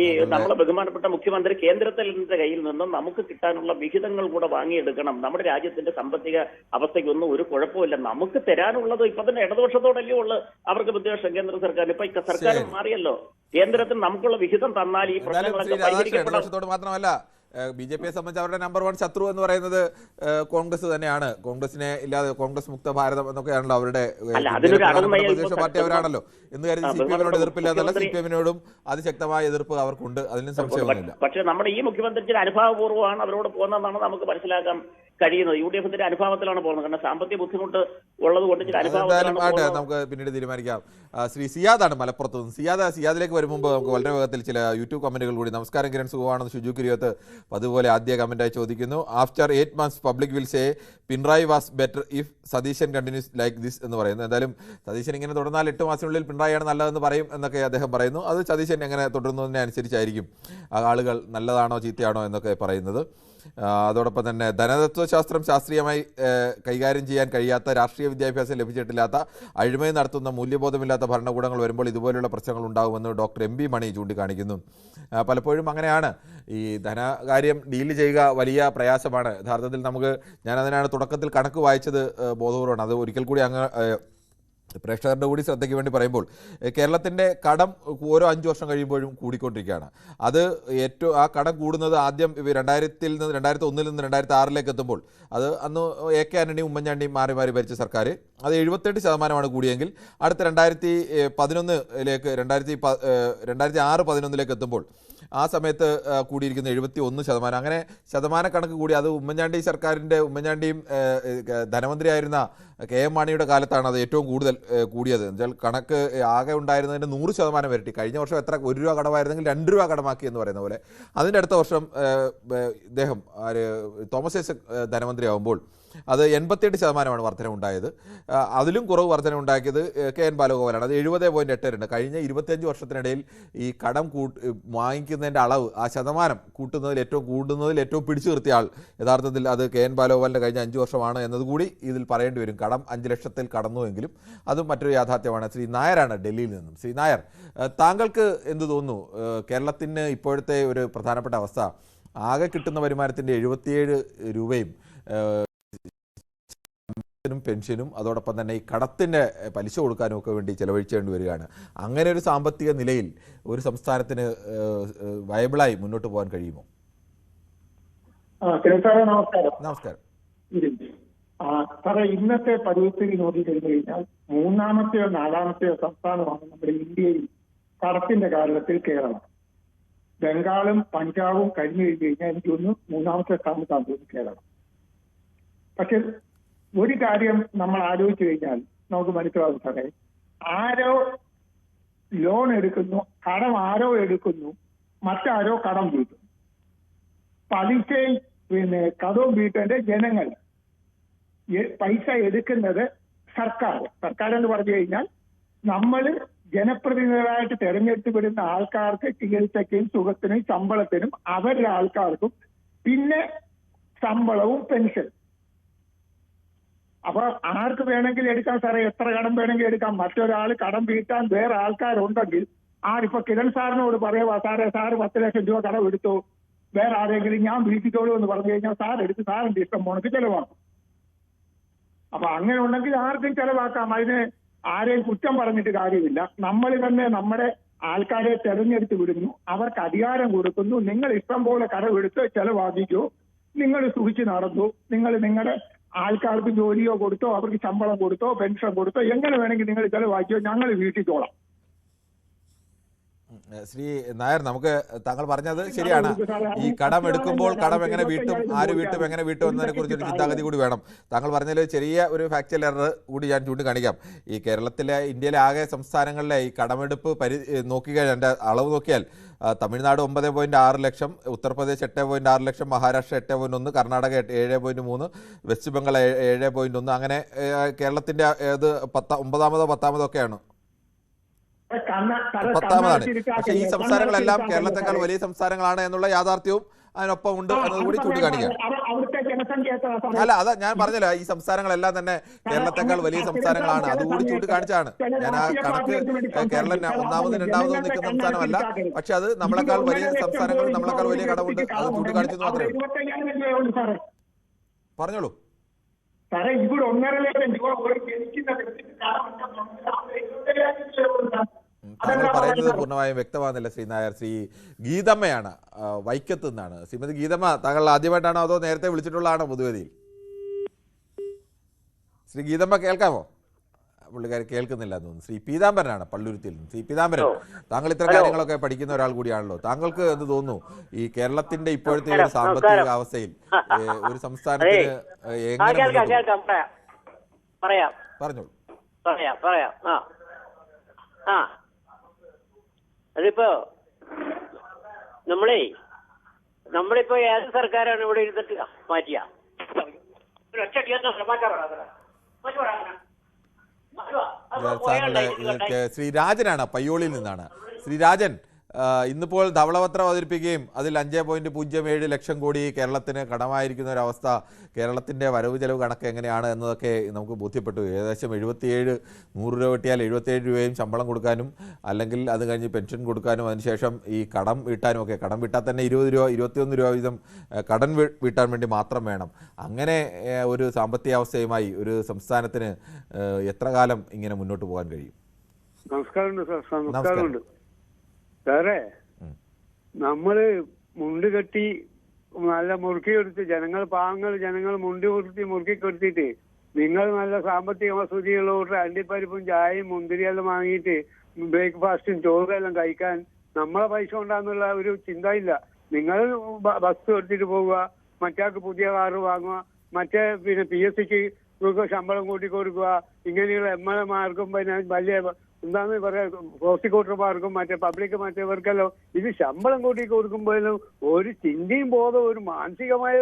ഈ നമ്മളെ ബഹുമാനപ്പെട്ട മുഖ്യമന്ത്രി കേന്ദ്രത്തിന്റെ കയ്യിൽ നിന്നും നമുക്ക് കിട്ടാനുള്ള വിഹിതങ്ങൾ കൂടെ വാങ്ങിയെടുക്കണം. നമ്മുടെ രാജ്യത്തിന്റെ സാമ്പത്തിക അവസ്ഥയ്ക്കൊന്നും ഒരു കുഴപ്പമില്ല. നമുക്ക് തരാനുള്ളത് ഇപ്പൊ തന്നെ ഇടതുപക്ഷത്തോടല്ലേ ഉള്ളു അവർക്ക് വിദ്വേഷം കേന്ദ്ര സർക്കാരിന്. ഇപ്പൊ സർക്കാർ മാറിയല്ലോ, കേന്ദ്രത്തിന് നമുക്കുള്ള വിഹിതം തന്നാൽ ഈ പ്രശ്നങ്ങളൊക്കെ പരിഹരിക്കപ്പെടാം. മാത്രമല്ല BJPയെ സംബന്ധിച്ച് അവരുടെ നമ്പർ 1 ശത്രു എന്ന് പറയുന്നത് കോൺഗ്രസ് തന്നെയാണ്. കോൺഗ്രസിനെ ഇല്ലാതെ കോൺഗ്രസ് മുക്ത ഭാരതം എന്നൊക്കെയാണല്ലോ അവരുടെ പ്രതിപക്ഷ പാർട്ടി അവരാണല്ലോ. എന്ന് കരുതി CPM-നോട് എതിർപ്പില്ലാതല്ല, CPM-നോടും അതിശക്തമായ എതിർപ്പ് അവർക്കുണ്ട്, അതിലും സംശയമൊന്നുമില്ല. പക്ഷെ നമ്മുടെ ഈ മുഖ്യമന്ത്രിയുടെ അനുഭാവപൂർവ്വമാണ് അവരോട് പോകുന്നതെന്നാണ് നമുക്ക് മനസ്സിലാക്കാൻ കഴിയുന്നത്. UDF-ന്റെ അനുഭാവത്തിലാണ് പോകുന്നത്. കാരണം സാമ്പത്തിക ബുദ്ധിമുട്ട് ഉള്ളത് കൊണ്ട് നമുക്ക് പിന്നീട് തീരുമാനിക്കാം. ശ്രീ സിയാദാണ് മലപ്പുറത്ത് നിന്ന്. സിയാദിലേക്ക് വരും മുമ്പ് നമുക്ക് വളരെ വേഗത്തിൽ ചില യൂട്യൂബ് കമന്റുകൾ കൂടി. നമസ്കാരം കിരൺ, സുഖമാണെന്ന് ഷുജു കിരിയത്ത് അതുപോലെ ആദ്യ കമന്റായി ചോദിക്കുന്നു. After 8 months public will say Pinarayi was better if Satheesan continuous like this എന്ന് പറയുന്നു. എന്തായാലും സതീശൻ ഇങ്ങനെ തുടർന്നാൽ 8 മാസത്തിനുള്ളിൽ പിണറായിയാണ് നല്ലതെന്ന് പറയും എന്നൊക്കെ അദ്ദേഹം പറയുന്നു. അത് സതീശൻ എങ്ങനെ തുടരുന്നതിനെ അനുസരിച്ചായിരിക്കും ആളുകൾ നല്ലതാണോ ചീത്തയാണോ എന്നൊക്കെ പറയുന്നത്. അതോടൊപ്പം തന്നെ ധനതത്വശാസ്ത്രം ശാസ്ത്രീയമായി കൈകാര്യം ചെയ്യാൻ കഴിയാത്ത, രാഷ്ട്രീയ വിദ്യാഭ്യാസം ലഭിച്ചിട്ടില്ലാത്ത, അഴിമതി നടത്തുന്ന, മൂല്യബോധമില്ലാത്ത ഭരണകൂടങ്ങൾ വരുമ്പോൾ ഇതുപോലെയുള്ള പ്രശ്നങ്ങൾ ഉണ്ടാകുമെന്ന് ഡോക്ടർ MP മണി ചൂണ്ടിക്കാണിക്കുന്നു. പലപ്പോഴും അങ്ങനെയാണ്. ഈ ധനകാര്യം ഡീൽ ചെയ്യുക വലിയ പ്രയാസമാണ്. യഥാർത്ഥത്തിൽ ഞാനതിനാണ് തുടക്കത്തിൽ കണക്ക് വായിച്ചത് ബോധപൂർവ്വമാണ്. അത് ഒരിക്കൽ കൂടി പ്രേക്ഷകരുടെ കൂടി ശ്രദ്ധയ്ക്ക് വേണ്ടി പറയുമ്പോൾ കേരളത്തിൻ്റെ കടം ഓരോ 5 വർഷം കഴിയുമ്പോഴും കൂടിക്കൊണ്ടിരിക്കുകയാണ്. അത് ആ കടം കൂടുന്നത് ആദ്യം 2000-ൽ നിന്ന് 2001-ൽ നിന്ന് 2006-ലേക്ക് എത്തുമ്പോൾ അത് അന്ന് AK ആന്റണിയും ഉമ്മൻചാണ്ടിയും മാറി മാറി ഭരിച്ച സർക്കാർ അത് 78% കൂടിയെങ്കിൽ അടുത്ത 2011-ലേക്ക് 2006-11-ലേക്ക് എത്തുമ്പോൾ ആ സമയത്ത് കൂടിയിരിക്കുന്ന 71%. അങ്ങനെ ശതമാനക്കണക്ക് കൂടി. അത് ഉമ്മൻചാണ്ടിയും ധനമന്ത്രിയായിരുന്ന KM മാണിയുടെ കാലത്താണ് അത് ഏറ്റവും കൂടുതൽ കൂടിയത്. എന്നുവെച്ചാൽ കണക്ക് ആകെ ഉണ്ടായിരുന്നതിൻ്റെ 100% ഇരട്ടി. കഴിഞ്ഞ വർഷം എത്ര 1 രൂപ കടമായിരുന്നെങ്കിൽ 2 രൂപ കടമാക്കി എന്ന് പറയുന്ന പോലെ. അതിൻ്റെ അടുത്ത വർഷം ഇദ്ദേഹം തോമസ് ഐസക് ധനമന്ത്രിയാവുമ്പോൾ അത് 88% വർധനവുണ്ടായത്. അതിലും കുറവ് വർധനവുണ്ടാക്കിയത് KN ബാലഗോപാലാണ്. അത് 70.82. കഴിഞ്ഞ 25 വർഷത്തിനിടയിൽ ഈ കടം വാങ്ങിക്കുന്നതിൻ്റെ അളവ്, ആ ശതമാനം കൂടുന്നതിൽ ഏറ്റവും പിടിച്ചു നിർത്തിയ ആൾ യഥാർത്ഥത്തിൽ അത് KN ബാലഗോപാലിൻ്റെ കഴിഞ്ഞ 5 വർഷമാണ് എന്നതുകൂടി ഇതിൽ പറയേണ്ടി വരും. കടം 5 ലക്ഷത്തിൽ കടന്നുവെങ്കിലും അതും മറ്റൊരു യാഥാർത്ഥ്യമാണ്. ശ്രീ നായരാണ് ഡൽഹിയിൽ നിന്നും. ശ്രീ നായർ, താങ്കൾക്ക് എന്ത് തോന്നുന്നു? കേരളത്തിന് ഇപ്പോഴത്തെ ഒരു പ്രധാനപ്പെട്ട അവസ്ഥ, ആകെ കിട്ടുന്ന വരുമാനത്തിൻ്റെ 77 രൂപയും പെൻഷനും അതോടൊപ്പം തന്നെ ഈ കടത്തിൻ്റെ പലിശ കൊടുക്കാനും ഒക്കെ വേണ്ടി ചെലവഴിച്ചേണ്ടി വരികയാണ്. അങ്ങനെ ഒരു സാമ്പത്തിക നിലയിൽ ഒരു സംസ്ഥാനത്തിന് വയബിളായി മുന്നോട്ട് പോകാൻ കഴിയുമോ? നമസ്കാരം. സാറേ, ഇന്നത്തെ പരിസ്ഥിതി നോക്കി കഴിഞ്ഞു കഴിഞ്ഞാൽ 3-ാമത്തെയോ 4-ാമത്തെയോ സംസ്ഥാനമാണ് നമ്മുടെ ഇന്ത്യയിൽ കടത്തിന്റെ കാര്യത്തിൽ കേരളം. ബംഗാളും പഞ്ചാബും കഴിഞ്ഞു കഴിഞ്ഞു കഴിഞ്ഞാൽ എനിക്ക് തോന്നുന്നു 3-ാമത്തെ സ്ഥാനത്താണ് തോന്നുന്നു കേരളം. പക്ഷെ ഒരു കാര്യം നമ്മൾ ആലോചിച്ചു കഴിഞ്ഞാൽ നമുക്ക് മനസ്സിലാവും സാറേ, ആരോ ലോൺ എടുക്കുന്നു, കടം ആരോ എടുക്കുന്നു, മറ്റാരോ കടം വീട്ടും. പലിശയും കടവും വീട്ടേണ്ട ജനങ്ങൾ, പൈസ എടുക്കുന്നത് സർക്കാർ എന്ന് പറഞ്ഞു കഴിഞ്ഞാൽ നമ്മൾ ജനപ്രതിനിധികളായിട്ട് തെരഞ്ഞെടുത്ത് വിടുന്ന ആൾക്കാർക്ക് ചികിത്സയ്ക്കും സുഖത്തിനും ശമ്പളത്തിനും അവരുടെ ആൾക്കാർക്കും പിന്നെ ശമ്പളവും പെൻഷൻ. അപ്പൊ ആർക്ക് വേണമെങ്കിൽ എടുക്കാം സാറേ, എത്ര കടം വേണമെങ്കിൽ എടുക്കാം. മറ്റൊരാൾ കടം വീട്ടാൻ വേറെ ആൾക്കാരുണ്ടെങ്കിൽ ഇപ്പൊ കിരൺ സാറിനോട് പറയുക, സാറ് 10 ലക്ഷം രൂപ കടം എടുത്തു, വേറെ ആരെങ്കിലും ഞാൻ വീട്ടിക്കോളൂ എന്ന് പറഞ്ഞു കഴിഞ്ഞാൽ സാർ എടുത്ത് സാറിന്റെ ഇഷ്ടം പോണക്ക് ചെലവാക്കും. അപ്പൊ അങ്ങനെ ഉണ്ടെങ്കിൽ ആർക്കും ചെലവാക്കാം. അതിന് ആരെയും കുറ്റം പറഞ്ഞിട്ട് കാര്യമില്ല. നമ്മൾ തന്നെ നമ്മുടെ ആൾക്കാരെ തെരഞ്ഞെടുത്ത് വിടുന്നു, അവർക്ക് അധികാരം കൊടുക്കുന്നു. നിങ്ങൾ ഇഷ്ടം പോലെ കടമെടുത്ത് ചെലവാക്കിക്കോ, നിങ്ങൾ സൂക്ഷിച്ച് നടന്നു, നിങ്ങൾ നിങ്ങളുടെ ആൾക്കാർക്ക് ജോലിയോ കൊടുത്തോ, അവർക്ക് ശമ്പളം കൊടുത്തോ, പെൻഷൻ കൊടുത്തോ, എങ്ങനെ വേണമെങ്കിൽ നിങ്ങൾ ചെലവാക്കിയോ, ഞങ്ങൾ വീട്ടിക്കോളാം. ശ്രീ നായർ, നമുക്ക് താങ്കൾ പറഞ്ഞത് ശരിയാണ്. ഈ കടം എടുക്കുമ്പോൾ കടം എങ്ങനെ വീട്ടും, ആര് വീട്ടും, എങ്ങനെ വീട്ടും എന്നതിനെ കുറിച്ചൊരു ചിന്താഗതി കൂടി വേണം. താങ്കൾ പറഞ്ഞതിൽ ചെറിയ ഒരു ഫാക്ച്വൽ എറർ കൂടി ഞാൻ ചൂണ്ടിക്കാണിക്കാം. ഈ ഇന്ത്യയിലെ ആകെ സംസ്ഥാനങ്ങളിലെ ഈ കടമെടുപ്പ് നോക്കിക്കഴിഞ്ഞാൽ, എൻ്റെ അളവ് നോക്കിയാൽ തമിഴ്നാട് 9.6 ലക്ഷം, ഉത്തർപ്രദേശ് 8.6 ലക്ഷം, മഹാരാഷ്ട്ര 8.1, കർണാടക 7.3, വെസ്റ്റ് ബംഗാൾ 7.1. അങ്ങനെ കേരളത്തിൻ്റെ ഏത് 9-ാമതോ 10-ാമതോ ഒക്കെയാണ്, 10-ാമതാണ്. പക്ഷേ ഈ സംസ്ഥാനങ്ങളെല്ലാം കേരളത്തെക്കാൾ വലിയ സംസ്ഥാനങ്ങളാണ് എന്നുള്ള യാഥാർത്ഥ്യവും അതിനൊപ്പം ഉണ്ട് എന്നതുകൂടി ചൂണ്ടിക്കാണിക്കാം. അല്ല, അതാ ഞാൻ പറഞ്ഞല്ലോ, ഈ സംസ്ഥാനങ്ങളെല്ലാം തന്നെ കേരളത്തെക്കാൾ വലിയ സംസ്ഥാനങ്ങളാണ്, അതുകൂടി ചൂണ്ടിക്കാണിച്ചാണ്. ഞാൻ ആ കണക്ക് കേരളം 1-ാമതും 2-ാമതും നിൽക്കുന്ന സംസ്ഥാനമല്ല, പക്ഷെ അത് നമ്മളെക്കാൾ വലിയ സംസ്ഥാനങ്ങൾ, നമ്മളെക്കാൾ വലിയ കടമുണ്ട്, അത് ചൂണ്ടിക്കാണിച്ചെന്ന് മാത്രമേ ഉള്ളൂ. പറഞ്ഞോളൂ. സാറേ, ഇവിടെ 1.5 ലക്ഷം രൂപ താങ്കൾ പറയുന്നത് പൂർണ്ണമായും വ്യക്തമാകുന്നില്ല ശ്രീ നായർ. ശ്രീ ഗീതമ്മയാണ് വൈക്കത്ത് നിന്നാണ്. ശ്രീമതി ഗീതമ്മ, താങ്കൾ ആദ്യമായിട്ടാണോ അതോ നേരത്തെ വിളിച്ചിട്ടുള്ളതാണോ പൊതുവേദിയിൽ? ശ്രീ ഗീതമ്മ കേൾക്കാമോ? പുള്ളിക്കാരി കേൾക്കുന്നില്ല എന്ന് തോന്നുന്നു. ശ്രീ പീതാംബരനാണ് പള്ളുരുത്തിയിൽ നിന്ന്. ശ്രീ പീതാംബരൻ, താങ്കൾ ഇത്തരം കാര്യങ്ങളൊക്കെ പഠിക്കുന്ന ഒരാൾ കൂടിയാണല്ലോ. താങ്കൾക്ക് എന്ത് തോന്നുന്നു, ഈ കേരളത്തിന്റെ ഇപ്പോഴത്തെ ഒരു സാമ്പത്തിക അവസ്ഥയിൽ ഒരു സംസ്ഥാനത്തിന് എങ്ങനെ? പറഞ്ഞോളൂ. അതിപ്പോ നമ്മളിപ്പോ ഏത് സർക്കാരാണ് ഇവിടെ ഇരുന്നിട്ട് മാറ്റിയ ശ്രീ രാജനാണ് പയ്യോളിയിൽ നിന്നാണ്. ശ്രീ രാജൻ, ഇന്നിപ്പോൾ ധവളപത്രം അവതരിപ്പിക്കുകയും അതിൽ 5.07 ലക്ഷം കോടി കേരളത്തിന് കടമായിരിക്കുന്ന ഒരവസ്ഥ, കേരളത്തിൻ്റെ വരവ് ചെലവ് കണക്ക് എങ്ങനെയാണ് എന്നതൊക്കെ നമുക്ക് ബോധ്യപ്പെട്ടു. ഏകദേശം 100 രൂപ കിട്ടിയാൽ 77 രൂപയും ശമ്പളം കൊടുക്കാനും, അല്ലെങ്കിൽ അത് കഴിഞ്ഞ് പെൻഷൻ കൊടുക്കാനും, അതിനുശേഷം ഈ കടം വീട്ടാനും ഒക്കെ. കടം വീട്ടാൽ തന്നെ 20 രൂപ 21 രൂപ വീതം കടം വീട്ടാൻ വേണ്ടി മാത്രം വേണം. അങ്ങനെ ഒരു സാമ്പത്തികാവസ്ഥയുമായി ഒരു സംസ്ഥാനത്തിന് എത്ര കാലം ഇങ്ങനെ മുന്നോട്ട് പോകാൻ കഴിയും? നമസ്കാരമുണ്ട് സാറേ. നമ്മള് മുണ്ട് കെട്ടി നല്ല മുറുക്കി കൊടുത്ത് ജനങ്ങൾ മുണ്ട് മുറുക്കി കൊടുത്തിട്ട് നിങ്ങൾ നല്ല സാമ്പത്തിക വസതികളോട്ട് അണ്ടിപ്പരിപ്പും ചായയും മുന്തിരിയെല്ലാം വാങ്ങിയിട്ട് ബ്രേക്ക്ഫാസ്റ്റും ചോറെല്ലാം കഴിക്കാൻ നമ്മളെ പൈസ കൊണ്ടാന്നുള്ള ഒരു ചിന്ത ഇല്ല. നിങ്ങൾ ബസ് എടുത്തിട്ട് പോവുക, മറ്റാൾക്ക് പുതിയ കാറ് വാങ്ങുക, മറ്റേ PSCക്ക് ഇവർക്ക് ശമ്പളം കൂട്ടി കൊടുക്കുക, ഇങ്ങനെയുള്ള MLA-മാർക്കും പിന്നെ വലിയ എന്താന്ന് പറയാ പ്രോസിക്യൂട്ടർമാർക്കും മറ്റേവർക്കല്ലോ ഇത് ശമ്പളം കൂട്ടി കൊടുക്കുമ്പോഴും ഒരു ചിന്തയും ബോധം ഒരു മാനസികമായ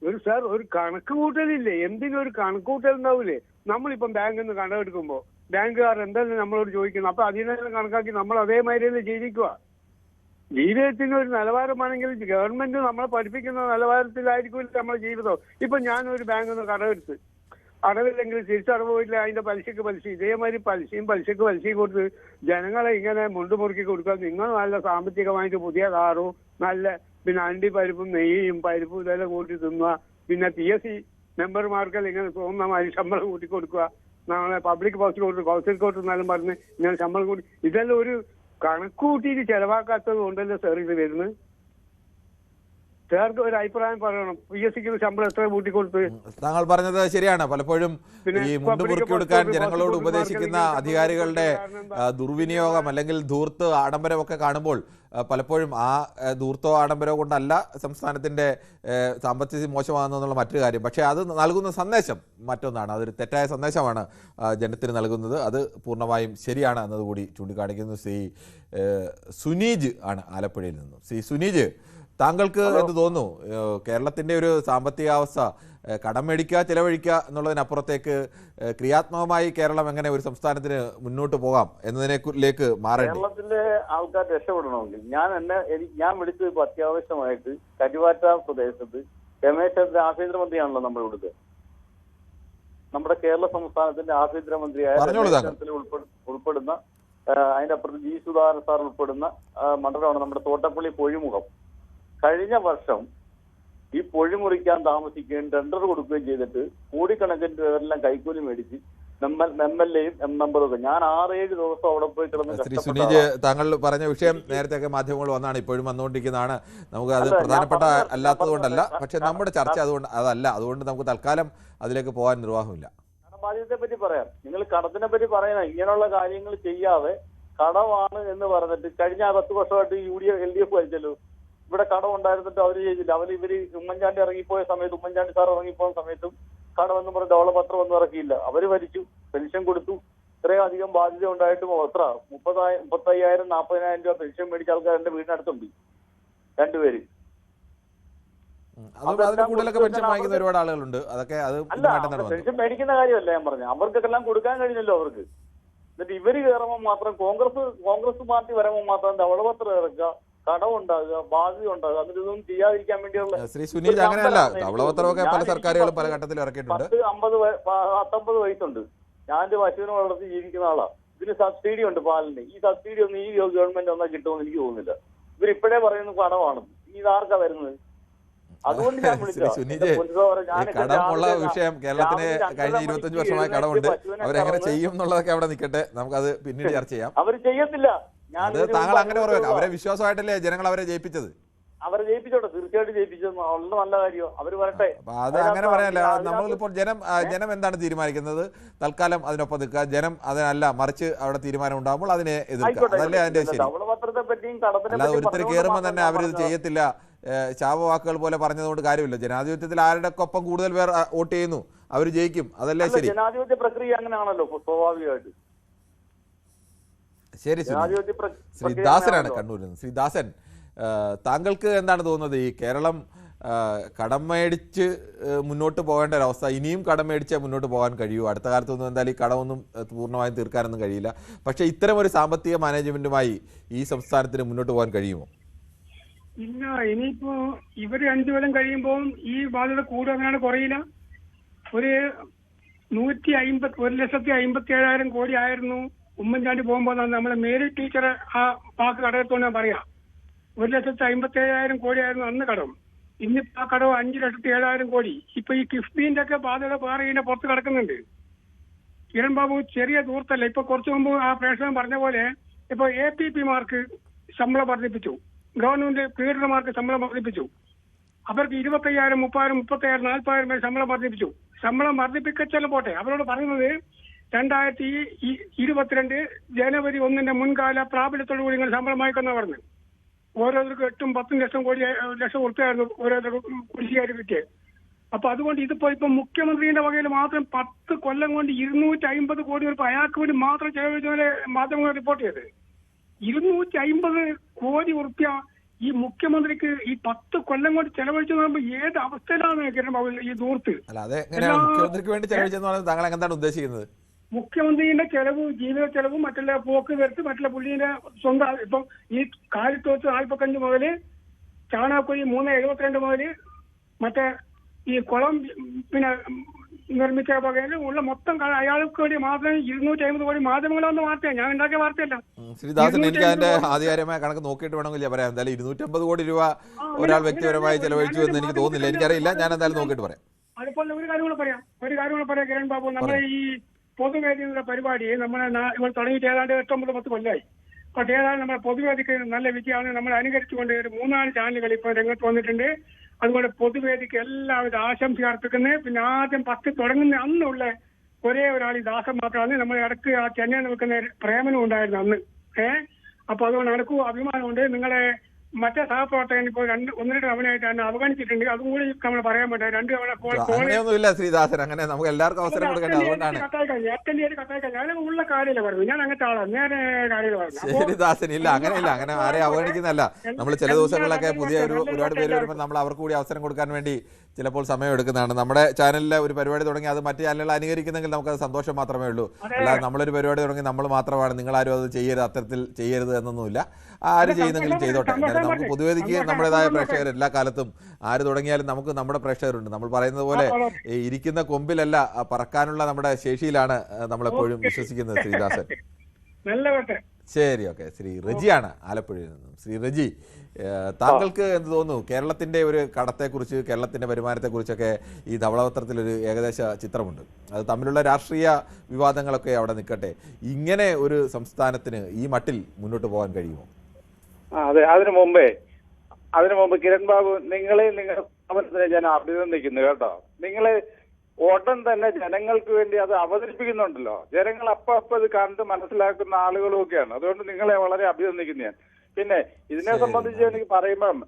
ഒരു കണക്ക് കൂട്ടലില്ലേ? എന്തിനും ഒരു കണക്ക് കൂട്ടൽ ഉണ്ടാവില്ലേ? നമ്മളിപ്പം ബാങ്കിൽ നിന്ന് കടമെടുക്കുമ്പോ ബാങ്കുകാർ എന്തെങ്കിലും നമ്മളോട് ചോദിക്കുന്നു, അപ്പൊ അതിനെല്ലാം കണക്കാക്കി നമ്മൾ അതേമാതിരി ജീവിക്കുക. ജീവിതത്തിന് ഒരു നിലവാരമാണെങ്കിൽ ഗവൺമെന്റ് നമ്മളെ പഠിപ്പിക്കുന്ന നിലവാരത്തിലായിരിക്കും നമ്മുടെ ജീവിതം. ഇപ്പൊ ഞാനൊരു ബാങ്കിൽ നിന്ന് കടമെടുത്ത് അടവില്ലെങ്കിൽ തിരിച്ചടവ് പോയില്ല, അതിന്റെ പലിശ ഇതേമാതിരി പലിശയും കൊടുത്ത് ജനങ്ങളെ ഇങ്ങനെ മുണ്ടുമുറുക്കി കൊടുക്കുക. നിങ്ങൾ നല്ല സാമ്പത്തികമായിട്ട് പുതിയ കാറും നല്ല പിന്നെ അണ്ടിപ്പരിപ്പും നെയ്യും പരിപ്പും ഇതെല്ലാം കൂട്ടി തിന്നുക. പിന്നെ PSC മെമ്പർമാർക്കെല്ലാം ഇങ്ങനെ തോന്നുന്ന മാതിരി ശമ്പളം കൂട്ടി കൊടുക്കുക. നമ്മളെ പബ്ലിക് പ്രോസിക്യൂട്ടർ എന്നാലും പറഞ്ഞ് ഇങ്ങനെ ശമ്പളം കൂട്ടി, ഇതെല്ലാം ഒരു കണക്ക് കൂട്ടിയിട്ട് ചെലവാക്കാത്തത് കൊണ്ടല്ലേ സാർ ഇത് വരുന്നത്? സാർക്ക് ഒരു അഭിപ്രായം പറയണം. PSCക്ക് ശമ്പളം എത്ര കൂട്ടിക്കൊടുത്ത്? താങ്കൾ പറഞ്ഞത് ശരിയാണ്. പലപ്പോഴും ഈ മുണ്ടുമുറുക്കി കൊടുക്കാൻ ജനങ്ങളോട് ഉപദേശിക്കുന്ന അധികാരികളുടെ ദുർവിനിയോഗം അല്ലെങ്കിൽ ധൂർത്ത് ആഡംബരമൊക്കെ കാണുമ്പോൾ പലപ്പോഴും ആ ധൂർത്തോ ആഡംബരമോ കൊണ്ടല്ല സംസ്ഥാനത്തിൻ്റെ സാമ്പത്തിക മോശമാകുന്നുള്ള മറ്റൊരു കാര്യം. പക്ഷേ അത് നൽകുന്ന സന്ദേശം മറ്റൊന്നാണ്. അതൊരു തെറ്റായ സന്ദേശമാണ് ജനത്തിന് നൽകുന്നത്. അത് പൂർണ്ണമായും ശരിയാണ് എന്നതുകൂടി ചൂണ്ടിക്കാണിക്കുന്നു. ശ്രീ സുനീജ് ആണ് ആലപ്പുഴയിൽ നിന്നും. ശ്രീ സുനീജ്, താങ്കൾക്ക് എന്ത് തോന്നുന്നു? കേരളത്തിൻ്റെ ഒരു സാമ്പത്തികാവസ്ഥ കടം മേടിക്കുക ചെലവഴിക്കുക എന്നുള്ളതിനപ്പുറത്തേക്ക് ക്രിയാത്മകമായി കേരളം എങ്ങനെ ഒരു സംസ്ഥാനത്തിന് മുന്നോട്ട് പോകാം എന്നതിലേക്ക് മാറേണ്ടി? കേരളത്തിലെ ആൾക്കാർ രക്ഷപ്പെടണമെങ്കിൽ ഞാൻ വിളിച്ചത് ഇപ്പൊ അത്യാവശ്യമായിട്ട് കരുവാറ്റ പ്രദേശത്ത് രമേശ് ആഭ്യന്തരമന്ത്രിയാണല്ലോ നമ്മൾ ഇവിടുത്തെ നമ്മുടെ കേരള സംസ്ഥാനത്തിന്റെ ആഭ്യന്തരമന്ത്രിയായ ഉൾപ്പെടുന്ന അതിന്റെ അപ്പുറത്ത് G. സുധാകരൻ സാർ ഉൾപ്പെടുന്ന മണ്ഡലമാണ് നമ്മുടെ തോട്ടപ്പള്ളി പൊഴിമുഖം. കഴിഞ്ഞ വർഷം ഈ പൊഴി മുറിക്കാൻ താമസിക്കുകയും ടെൻഡർ കൊടുക്കുകയും ചെയ്തിട്ട് കോടിക്കണക്കിന് രൂപയെല്ലാം കൈക്കൂലി മേടിച്ച് MLA-യും മെമ്പറും ഒക്കെ ഞാൻ 6-7 ദിവസം അവിടെ പോയി കിടന്ന്. ശ്രീ സുനീജ്, താങ്കൾ പറഞ്ഞ വിഷയം നേരത്തെയൊക്കെ മാധ്യമങ്ങൾ വന്നാണ്, ഇപ്പോഴും വന്നുകൊണ്ടിരിക്കുന്നതാണ്. നമുക്ക് അത് പ്രധാനപ്പെട്ട അല്ലാത്തത് കൊണ്ടല്ല, പക്ഷെ നമ്മുടെ ചർച്ച അതുകൊണ്ട് നമുക്ക് തൽക്കാലം അതിലേക്ക് പോകാൻ നിർവാഹമില്ല. കടബാധ്യതയെ പറ്റി പറയാം. നിങ്ങൾ കടത്തിനെ പറ്റി പറയണം. ഇങ്ങനെയുള്ള കാര്യങ്ങൾ ചെയ്യാതെ കടമാണ് എന്ന് പറഞ്ഞിട്ട് കഴിഞ്ഞ 10 വർഷമായിട്ട് LDF ഭരിച്ചല്ലോ. ഇവിടെ കടം ഉണ്ടായിരുന്നിട്ട് അവർ ചെയ്തില്ല. ഇവര് ഉമ്മൻചാണ്ടി ഇറങ്ങിപ്പോയ സമയത്ത്, ഉമ്മൻചാണ്ടി സാർ ഇറങ്ങിപ്പോയ സമയത്തും കടമെന്ന് പറഞ്ഞ ഡെവലപ്പർ ഒന്നും ഇറക്കിയില്ല. അവര് ഭരിച്ചു, പെൻഷൻ കൊടുത്തു. ഇത്രയും അധികം ബാധ്യത ഉണ്ടായിട്ടും എത്ര 35,000 40,000 രൂപ പെൻഷൻ മേടിച്ച ആൾക്കാർ എന്റെ വീടിനടുത്തുണ്ട്, 2 പേര്. പെൻഷൻ വാങ്ങിക്കുന്ന ഒരുപാട് ആളുകളുണ്ട്. അതൊക്കെ പെൻഷൻ മേടിക്കുന്ന കാര്യമല്ല ഞാൻ പറഞ്ഞു. അവർക്കെല്ലാം കൊടുക്കാൻ കഴിഞ്ഞല്ലോ അവർക്ക്. എന്നിട്ട് ഇവര് കയറുമ്പോൾ മാത്രം കോൺഗ്രസ് പാർട്ടി വരുമ്പോൾ മാത്രം ഡെവലപ്പർ ഇറക്കുക, കടമുണ്ടാകുക, ബാധ്യത ഉണ്ടാകുക, എന്നിട്ട് ഇതൊന്നും ചെയ്യാതിരിക്കാൻ വേണ്ടിയുള്ള. ശ്രീ സുനീൽ, അങ്ങനെയല്ല. ധവളപത്രമൊക്കെ പല സർക്കാരുകളും പല ഘട്ടത്തിൽ ഇറക്കിയിട്ടുണ്ട്. 50 വയസ്സുണ്ട്. ഞാൻ എന്റെ പശുവിനെ വളർത്തി ജീവിക്കുന്ന ആളാ. ഇതിന് സബ്സിഡി ഉണ്ട് പാലിന്. ഈ സബ്സിഡി ഒന്നും ഈ ഗവൺമെന്റ് ഒന്നാ കിട്ടുമെന്ന് എനിക്ക് തോന്നുന്നില്ല. ഇവരിപ്പോഴേ പറയുന്നത് കടമാണ്. ഇത് ആർക്കാ വരുന്നത്? അതുകൊണ്ട് ഞാൻ കടമുള്ള വിഷയം കേരളത്തിന് കഴിഞ്ഞ 25 വർഷമായി കടമുണ്ട്. അവരെങ്ങനെ ചെയ്യും എന്നുള്ളതൊക്കെ അവിടെ നിൽക്കട്ടെ, നമുക്കത് പിന്നീട് ചർച്ച ചെയ്യാം. അവർ ചെയ്യത്തില്ല. അത് താങ്കൾ അങ്ങനെ പറയുക. അവരെ വിശ്വാസമായിട്ടല്ലേ ജനങ്ങൾ അവരെ ജയിപ്പിച്ചത്? അവരെ ജയിപ്പിച്ചോട്ടെ, തീർച്ചയായിട്ടും ജയിപ്പിച്ചത് വളരെ നല്ല കാര്യം. അവര് വരട്ടെ. അത് അങ്ങനെ പറയാനല്ല. നമ്മളിപ്പോൾ ജനം എന്താണ് തീരുമാനിക്കുന്നത് തൽക്കാലം അതിനൊപ്പം നിൽക്കുക. ജനം അതിനല്ല, മറിച്ച് അവിടെ തീരുമാനം ഉണ്ടാകുമ്പോൾ അതിനെ എതിർക്കുക. അതല്ലേ അതിന്റെ ശരി. അല്ലാതെ ഒരുത്തർ കയറുമ്പോൾ തന്നെ അവരിത് ചെയ്യത്തില്ല, ശാപവാക്കുകൾ പോലെ പറഞ്ഞതുകൊണ്ട് കാര്യമില്ല. ജനാധിപത്യത്തിൽ ആരുടെ ഒപ്പം കൂടുതൽ പേർ വോട്ട് ചെയ്യുന്നു അവർ ജയിക്കും. അതല്ലേ ശരി? ജനാധിപത്യ പ്രക്രിയ അങ്ങനെയാണല്ലോ സ്വാഭാവികമായിട്ട്. ശരി. ശ്രീദാസനാണ് കണ്ണൂരിൽ നിന്ന്. ശ്രീദാസൻ, താങ്കൾക്ക് എന്താണ് തോന്നുന്നത്? ഈ കേരളം കടം മേടിച്ച് മുന്നോട്ട് പോകേണ്ട ഒരവസ്ഥ, ഇനിയും കടം മേടിച്ചാൽ മുന്നോട്ട് പോകാൻ കഴിയുമോ? അടുത്ത കാലത്തൊന്നും എന്തായാലും ഈ കടമൊന്നും പൂർണ്ണമായും തീർക്കാനൊന്നും കഴിയില്ല. പക്ഷേ ഇത്തരം ഒരു സാമ്പത്തിക മാനേജ്മെന്റുമായി ഈ സംസ്ഥാനത്തിന് മുന്നോട്ട് പോകാൻ കഴിയുമോ? ഇല്ല. ഇനിയിപ്പോ ഇവര് 5 കൊല്ലം കഴിയുമ്പോൾ ഈ ബാധ്യത കൂടുതൽ അങ്ങനെയാണ് കുറയില്ല. ഒരു 1,57,000 കോടി ആയിരുന്നു ഉമ്മൻചാണ്ടി പോകുമ്പോൾ. നമ്മളെ മേരി ടീച്ചർ ആ വാക്ക് കടയത്തോണ്ട് ഞാൻ പറയാം. 1,57,000 കോടിയായിരുന്നു അന്ന് കടം. ഇന്നിപ്പോ ആ കടം 5,07,000 കോടി. ഇപ്പൊ ഈ കിഫ്ബിന്റെ ഒക്കെ ബാധ്യത വേറെ ഇതിന്റെ പുറത്ത് കിടക്കുന്നുണ്ട്. കിരൺ ബാബു ചെറിയ ദൂരത്തല്ല. ഇപ്പൊ കുറച്ചു മുമ്പ് ആ പ്രേക്ഷകൻ പറഞ്ഞ പോലെ ഇപ്പൊ APP-മാർക്ക് ശമ്പളം വർദ്ധിപ്പിച്ചു, ഗവൺമെന്റ് പീഡനമാർക്ക് ശമ്പളം വർദ്ധിപ്പിച്ചു. അവർക്ക് 25,000 30,000 35,000 40,000 പേര് ശമ്പളം വർദ്ധിപ്പിച്ചു. ശമ്പളം വർദ്ധിപ്പിക്കച്ചല്ല പോട്ടെ, അവരോട് പറയുന്നത് 2022 ജനുവരി 1 മുൻകാല പ്രാബല്യത്തോടുകൂടി നിങ്ങൾ ശമ്പളം വാങ്ങിക്കുന്ന പറഞ്ഞു. ഓരോരുത്തർക്കും 8-10 ലക്ഷം ഉറുപ്പിയായിരുന്നു ഓരോരുത്തർക്കും കുടിശ്ശികയായിട്ട് കിട്ടിയത്. അപ്പൊ അതുകൊണ്ട് ഇപ്പൊ മുഖ്യമന്ത്രിയുടെ വകയിൽ മാത്രം 10 കൊല്ലം കൊണ്ട് 250 കോടി രൂപ അയാൾക്ക് വേണ്ടി മാത്രം ചെലവഴിച്ചവരെ മാധ്യമങ്ങൾ റിപ്പോർട്ട് ചെയ്ത് 250 കോടി ഉറുപ്പ്യ ഈ മുഖ്യമന്ത്രിക്ക് ഈ 10 കൊല്ലം കൊണ്ട് ചെലവഴിച്ചു പറയുമ്പോൾ ഏത് അവസ്ഥയിലാണ് കിരൺ ബാബു ഈ ദൂർത്ത്? മുഖ്യമന്ത്രിക്ക് വേണ്ടി ചെലവഴിച്ചെന്ന് പറഞ്ഞാൽ താങ്കൾ എന്താണ് ഉദ്ദേശിക്കുന്നത്? മുഖ്യമന്ത്രിയുടെ ചെലവ്, ജീവിത ചെലവും മറ്റുള്ള പോക്ക് വരത്ത് മറ്റുള്ള പുള്ളിയുടെ സ്വന്തം ഇപ്പം ഈ കാലിത്തോത്ത് 45 മുതല് ചാണകക്കുഴി 372 മുതല് മറ്റേ ഈ കുളം പിന്നെ നിർമ്മിച്ച വകയിൽ ഉള്ള മൊത്തം അയാൾക്ക് വേണ്ടി മാത്രം 250 കോടി മാധ്യമങ്ങളൊന്ന് വാർത്തയാണ്, ഞാൻ ഉണ്ടാക്കിയ വാർത്തയല്ല. ശ്രീദാസൻ, എനിക്ക് അതിന്റെ ആധികാരികമായ കണക്ക് നോക്കിയിട്ട് വേണമെങ്കിൽ പറയാം. എന്തായാലും 250 കോടി രൂപ ഒരാൾ വ്യക്തിപരമായി ചെലവഴിച്ചു എന്ന് എനിക്ക് തോന്നുന്നില്ല, എനിക്കറിയില്ല. ഞാൻ എന്തായാലും നോക്കിയിട്ട് പറയാം. അതുപോലെ ഒരു കാര്യം കൂടെ പറയാം കിരൺ ബാബു. നമ്മുടെ ഈ പൊതുവേദിയുടെ പരിപാടി ഇവിടെ തുടങ്ങിയിട്ട് ഏതാണ്ട് 8-9 കൊല്ലമായി. പക്ഷേ ഏതാണ്ട് നമ്മുടെ പൊതുവേദിക്ക് നല്ല വിജയമാണ്. നമ്മൾ അനുകരിച്ചുകൊണ്ട് ഒരു 3-4 ചാനലുകൾ ഇപ്പോൾ രംഗത്ത് വന്നിട്ടുണ്ട്. അതുകൊണ്ട് പൊതുവേദിക്ക് എല്ലാവിധ ആശംസ അർപ്പിക്കുന്നത്. പിന്നെ ആദ്യം 10 തുടങ്ങുന്ന അന്നുള്ള ഒരേ ഒരാൾ ഈ ദാസൻ മാത്രമാണ്. നമ്മൾ ഇടയ്ക്ക് ആ ചെന്നൈയിൽ നിൽക്കുന്ന പ്രേമനും ഉണ്ടായിരുന്നു അന്ന്. അപ്പൊ അതുകൊണ്ട് എനിക്കും അഭിമാനമുണ്ട്. നിങ്ങളെ മറ്റേ സഹപ്രവർത്തകൻ ഇപ്പോൾ 1-2 തവണയായിട്ട് എന്നെ അവഗണിച്ചിട്ടുണ്ട്. അതും കൂടി നമ്മൾ പറയാൻ പറ്റും. 2 തവണ അങ്ങനെയൊന്നുമില്ല ശ്രീദാസൻ, അങ്ങനെ നമുക്ക് എല്ലാവർക്കും അവസരം കൊടുക്കേണ്ടത്. അതുകൊണ്ടാണ് ഞാൻ ഉള്ള കാര്യമില്ല പറഞ്ഞു. ഞാൻ അങ്ങനത്തെ ആളാണ്, നേരെ കാര്യമില്ല പറഞ്ഞു. ശ്രീദാസൻ ഇല്ല, അങ്ങനെയില്ല, അങ്ങനെ ആരെ അവഗണിക്കുന്നതല്ല. നമ്മൾ ചില ദിവസങ്ങളിലൊക്കെ പുതിയ ഒരുപാട് പേര് വരുമ്പോൾ നമ്മൾ അവർക്ക് കൂടി അവസരം കൊടുക്കാൻ വേണ്ടി ചിലപ്പോൾ സമയം എടുക്കുന്നതാണ്. നമ്മുടെ ചാനലിലെ ഒരു പരിപാടി തുടങ്ങി അത് മറ്റു ചാനലുകൾ അനുകരിക്കുന്നെങ്കിൽ നമുക്കത് സന്തോഷം മാത്രമേ ഉള്ളൂ. അല്ലാതെ നമ്മളൊരു പരിപാടി തുടങ്ങി നമ്മൾ മാത്രമാണ് നിങ്ങളാരും അത് ചെയ്യരുത്, അത്തരത്തിൽ ചെയ്യരുത് എന്നൊന്നുമില്ല. ആര് ചെയ്യുന്നെങ്കിലും ചെയ്തോട്ടെ. കാരണം നമുക്ക് പൊതുവേദിക്ക് നമ്മുടേതായ പ്രേക്ഷകർ എല്ലാ കാലത്തും ആര് തുടങ്ങിയാലും നമുക്ക് നമ്മുടെ പ്രേക്ഷകരുണ്ട്. നമ്മൾ പറയുന്നത് പോലെ ഇരിക്കുന്ന കൊമ്പിലല്ല, പറക്കാനുള്ള നമ്മുടെ ശേഷിയിലാണ് നമ്മളെപ്പോഴും വിശ്വസിക്കുന്നത്. ശ്രീദാസൻ, ശരി, ഓക്കെ. ശ്രീ റജിയാണ് ആലപ്പുഴയിൽ നിന്നും. ശ്രീ റജി, താങ്കൾക്ക് എന്ത് തോന്നുന്നു? കേരളത്തിന്റെ ഒരു കടത്തെക്കുറിച്ച്, കേരളത്തിന്റെ വരുമാനത്തെക്കുറിച്ചൊക്കെ ഈ ധവളപത്രത്തിലൊരു ഏകദേശ ചിത്രമുണ്ട്. അത് തമ്മിലുള്ള രാഷ്ട്രീയ വിവാദങ്ങളൊക്കെ അവിടെ നിൽക്കട്ടെ, ഇങ്ങനെ ഒരു സംസ്ഥാനത്തിന് ഈ മട്ടിൽ മുന്നോട്ട് പോകാൻ കഴിയുമോ? അതെ, അതിനു മുമ്പ് കിരൺ ബാബു, നിങ്ങളെ സ്ഥാപനത്തിനെ ഞാൻ അഭിനന്ദിക്കുന്നു കേട്ടോ. നിങ്ങളെ ഉടൻ തന്നെ ജനങ്ങൾക്ക് വേണ്ടി അത് അവതരിപ്പിക്കുന്നുണ്ടല്ലോ. ജനങ്ങൾ അപ്പൊ ഇത് കണ്ട് മനസ്സിലാക്കുന്ന ആളുകളും ഒക്കെയാണ്. അതുകൊണ്ട് നിങ്ങളെ വളരെ അഭിനന്ദിക്കുന്നു ഞാൻ. പിന്നെ ഇതിനെ സംബന്ധിച്ച് എനിക്ക് പറയുമ്പം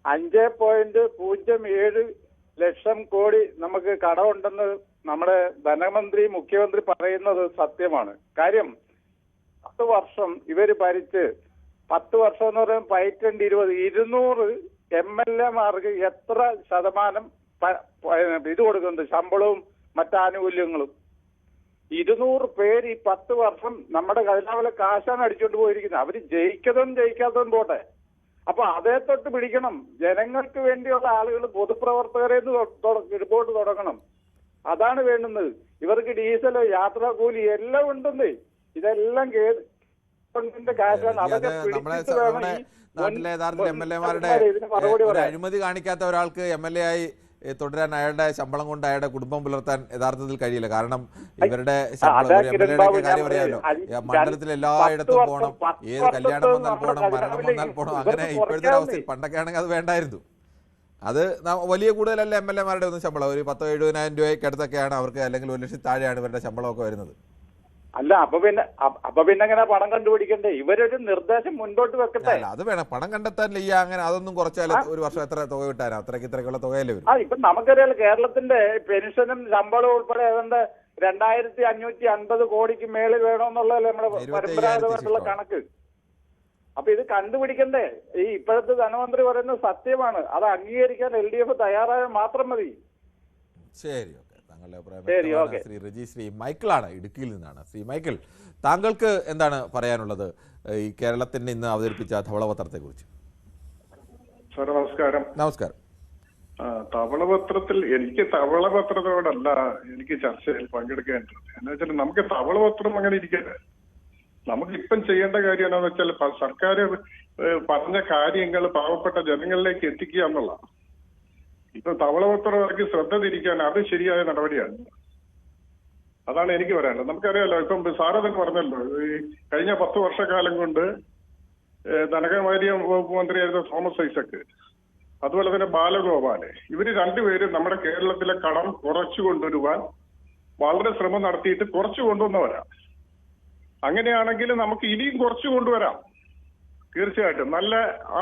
5.07 ലക്ഷം കോടി നമുക്ക് കടമുണ്ടെന്ന് നമ്മുടെ ധനമന്ത്രി, മുഖ്യമന്ത്രി പറയുന്നത് സത്യമാണ്. കാര്യം 10 വർഷം ഇവര് ഭരിച്ച്, 10 വർഷം എന്ന് പറയുമ്പോൾ 200 MLA-മാർക്ക് എത്ര ശതമാനം ഇത് കൊടുക്കുന്നുണ്ട്, ശമ്പളവും മറ്റാനുകൂല്യങ്ങളും. 200 പേര് ഈ 10 വർഷം നമ്മുടെ ഖജനാവിലെ കാശാണ് അടിച്ചോണ്ട് പോയിരിക്കുന്നത്. അവര് ജയിക്കാത്തതും പോട്ടെ. അപ്പൊ അതേ തൊട്ട് പിടിക്കണം. ജനങ്ങൾക്ക് വേണ്ടിയുള്ള ആളുകൾ, പൊതുപ്രവർത്തകരെ റിപ്പോർട്ട് തുടങ്ങണം. അതാണ് വേണ്ടുന്നത്. ഇവർക്ക് ഡീസലോ യാത്രാക്കൂലി എല്ലാം ഉണ്ടെന്നേ. ഇതെല്ലാം കാശാണ്. അതൊക്കെ പിടിച്ചിട്ട് വേണം നാട്ടിലെ യഥാർത്ഥ MLA-മാരുടെ അഴിമതി കാണിക്കാത്ത ഒരാൾക്ക് MLA ആയി തുടരാൻ അയാളുടെ ശമ്പളം കൊണ്ട് അയാളുടെ കുടുംബം പുലർത്താൻ യഥാർത്ഥത്തിൽ കഴിയില്ല. കാരണം ഇവരുടെ കാര്യം അറിയാമല്ലോ, മണ്ഡലത്തിൽ എല്ലായിടത്തും പോകണം, ഏത് കല്യാണം വന്നാൽ പോകണം, മരണം വന്നാൽ പോകണം. അങ്ങനെ ഇപ്പോഴത്തെ അവസ്ഥയിൽ, പണ്ടൊക്കെ ആണെങ്കിൽ അത് വേണ്ടായിരുന്നു. അത് വലിയ കൂടുതലല്ല MLA-മാരുടെ ഒന്നും ശമ്പളം. ഒരു 10,000-70,000 രൂപയ്ക്ക് അടുത്തൊക്കെയാണ് അവർക്ക്, അല്ലെങ്കിൽ 1 ലക്ഷത്തിൽ താഴെയാണ് ഇവരുടെ ശമ്പളമൊക്കെ വരുന്നത്. അല്ല, അപ്പൊ പിന്നെ അങ്ങനെ പണം കണ്ടുപിടിക്കണ്ടേ? ഇവരൊരു നിർദ്ദേശം മുൻപോട്ട് വെക്കട്ടെ. അത് വേണം, പണം കണ്ടെത്താനില്ല. ഈ അങ്ങനെ അതൊന്നും കുറച്ചാൽ ഒരു വർഷം എത്ര തുക കിട്ടാനാ? ഇത്രയ്ക്കുള്ള തുകയല്ലേ വരും. ഇപ്പൊ നമുക്കറിയാലോ, കേരളത്തിന്റെ പെൻഷനും ശമ്പളവും ഉൾപ്പെടെ ഏതാണ്ട് 2,550 കോടിക്ക് മേളിൽ വേണമെന്നുള്ളതല്ലേ നമ്മുടെ പരമ്പരാഗതമായിട്ടുള്ള കണക്ക്. അപ്പൊ ഇത് കണ്ടുപിടിക്കണ്ടേ? ഈ ഇപ്പോഴത്തെ ധനമന്ത്രി പറയുന്നത് സത്യമാണ്. അത് അംഗീകരിക്കാൻ LDF തയ്യാറായാൽ മാത്രം മതി. ശരി, ശ്രീ റജി. ശ്രീ മൈക്കിളാണ് ഇടുക്കിയിൽ നിന്നാണ്. ശ്രീ മൈക്കിൾ, താങ്കൾക്ക് എന്താണ് പറയാനുള്ളത് ഈ കേരളത്തിന് ഇന്ന് അവതരിപ്പിച്ച ധവളപത്രത്തെ കുറിച്ച്? സാർ നമസ്കാരം. നമസ്കാരം. ധവളപത്രത്തിൽ എനിക്ക് ധവളപത്രത്തോടല്ല എനിക്ക് ചർച്ചയിൽ പങ്കെടുക്കേണ്ടത്. എന്ന് വെച്ചാൽ നമുക്ക് ധവളപത്രം അങ്ങനെ ഇരിക്കട്ടെ. നമുക്കിപ്പം ചെയ്യേണ്ട കാര്യം എന്താണെന്ന് വെച്ചാൽ സർക്കാർ പറഞ്ഞ കാര്യങ്ങൾ പാവപ്പെട്ട ജനങ്ങളിലേക്ക് എത്തിക്കുക എന്നുള്ളതാണ്. ഇപ്പൊ ധവളപത്രമാക്കി ശ്രദ്ധ തിരിക്കാൻ അത് ശരിയായ നടപടിയാണ്. അതാണ് എനിക്ക് പറയാനുള്ളത്. നമുക്കറിയാലോ, ഇപ്പം സാറ് തന്നെ പറഞ്ഞല്ലോ, ഈ കഴിഞ്ഞ 10 വർഷക്കാലം കൊണ്ട് ധനകാര്യ വകുപ്പ് മന്ത്രിയായിരുന്ന തോമസ് ഐസക്, അതുപോലെ തന്നെ ബാലഗോപാല്, ഇവര് രണ്ടുപേരും നമ്മുടെ കേരളത്തിലെ കടം കുറച്ചു കൊണ്ടുവരുവാൻ വളരെ ശ്രമം നടത്തിയിട്ട് കുറച്ചു കൊണ്ടുവന്നവരാ. അങ്ങനെയാണെങ്കിൽ നമുക്ക് ഇനിയും കുറച്ചു കൊണ്ടുവരാം. തീർച്ചയായിട്ടും നല്ല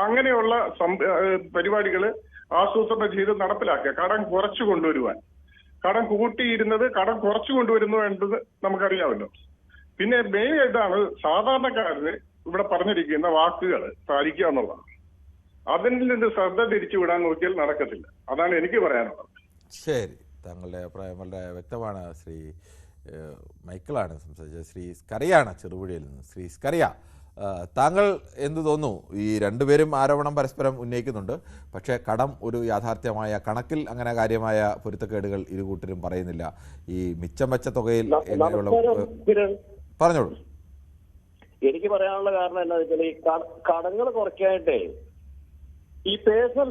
അങ്ങനെയുള്ള പരിപാടികള് ആസൂത്രണം ചെയ്ത് നടപ്പിലാക്കുക. കടം കുറച്ചു കൊണ്ടുവരുവാൻ. കടം കൂട്ടിയിരുന്നത് കടം കുറച്ചു കൊണ്ടുവരുന്നു എന്നത് നമുക്കറിയാമല്ലോ. പിന്നെ മെയിൻ ആയിട്ടാണ് സാധാരണക്കാരന് ഇവിടെ പറഞ്ഞിരിക്കുന്ന വാക്കുകൾ പാലിക്കുക എന്നുള്ളതാണ്. അതിൽ നിന്ന് ശ്രദ്ധ തിരിച്ചുവിടാൻ നോക്കിയാൽ നടക്കത്തില്ല. അതാണ് എനിക്ക് പറയാനുള്ളത്. ശരി, താങ്കളുടെ അഭിപ്രായം വളരെ വ്യക്തമാണ്. ശ്രീ മൈക്കിളാണ് സംസാരിച്ചത്. ശ്രീ സ്കറിയാണ് ചെറുപുഴയിൽ നിന്ന്. ശ്രീ സ്കറിയ, താങ്കൾ എന്ത് തോന്നുന്നു? ഈ രണ്ടുപേരും ആരോപണം പരസ്പരം ഉന്നയിക്കുന്നുണ്ട്. പക്ഷേ കടം ഒരു യാഥാർത്ഥ്യമായ കണക്കിൽ അങ്ങനെ കാര്യമായ പൊരുത്തക്കേടുകൾ ഇരുകൂട്ടരും പറയുന്നില്ല. ഈ മിച്ചം വെച്ച തുകയിൽ എങ്ങനെയുള്ള പറഞ്ഞോളൂ. എനിക്ക് പറയാനുള്ള കാരണം എന്താ വെച്ചാൽ ഈ കടങ്ങൾ കുറയ്ക്കാനായിട്ടേ ഈ പേഴ്സണൽ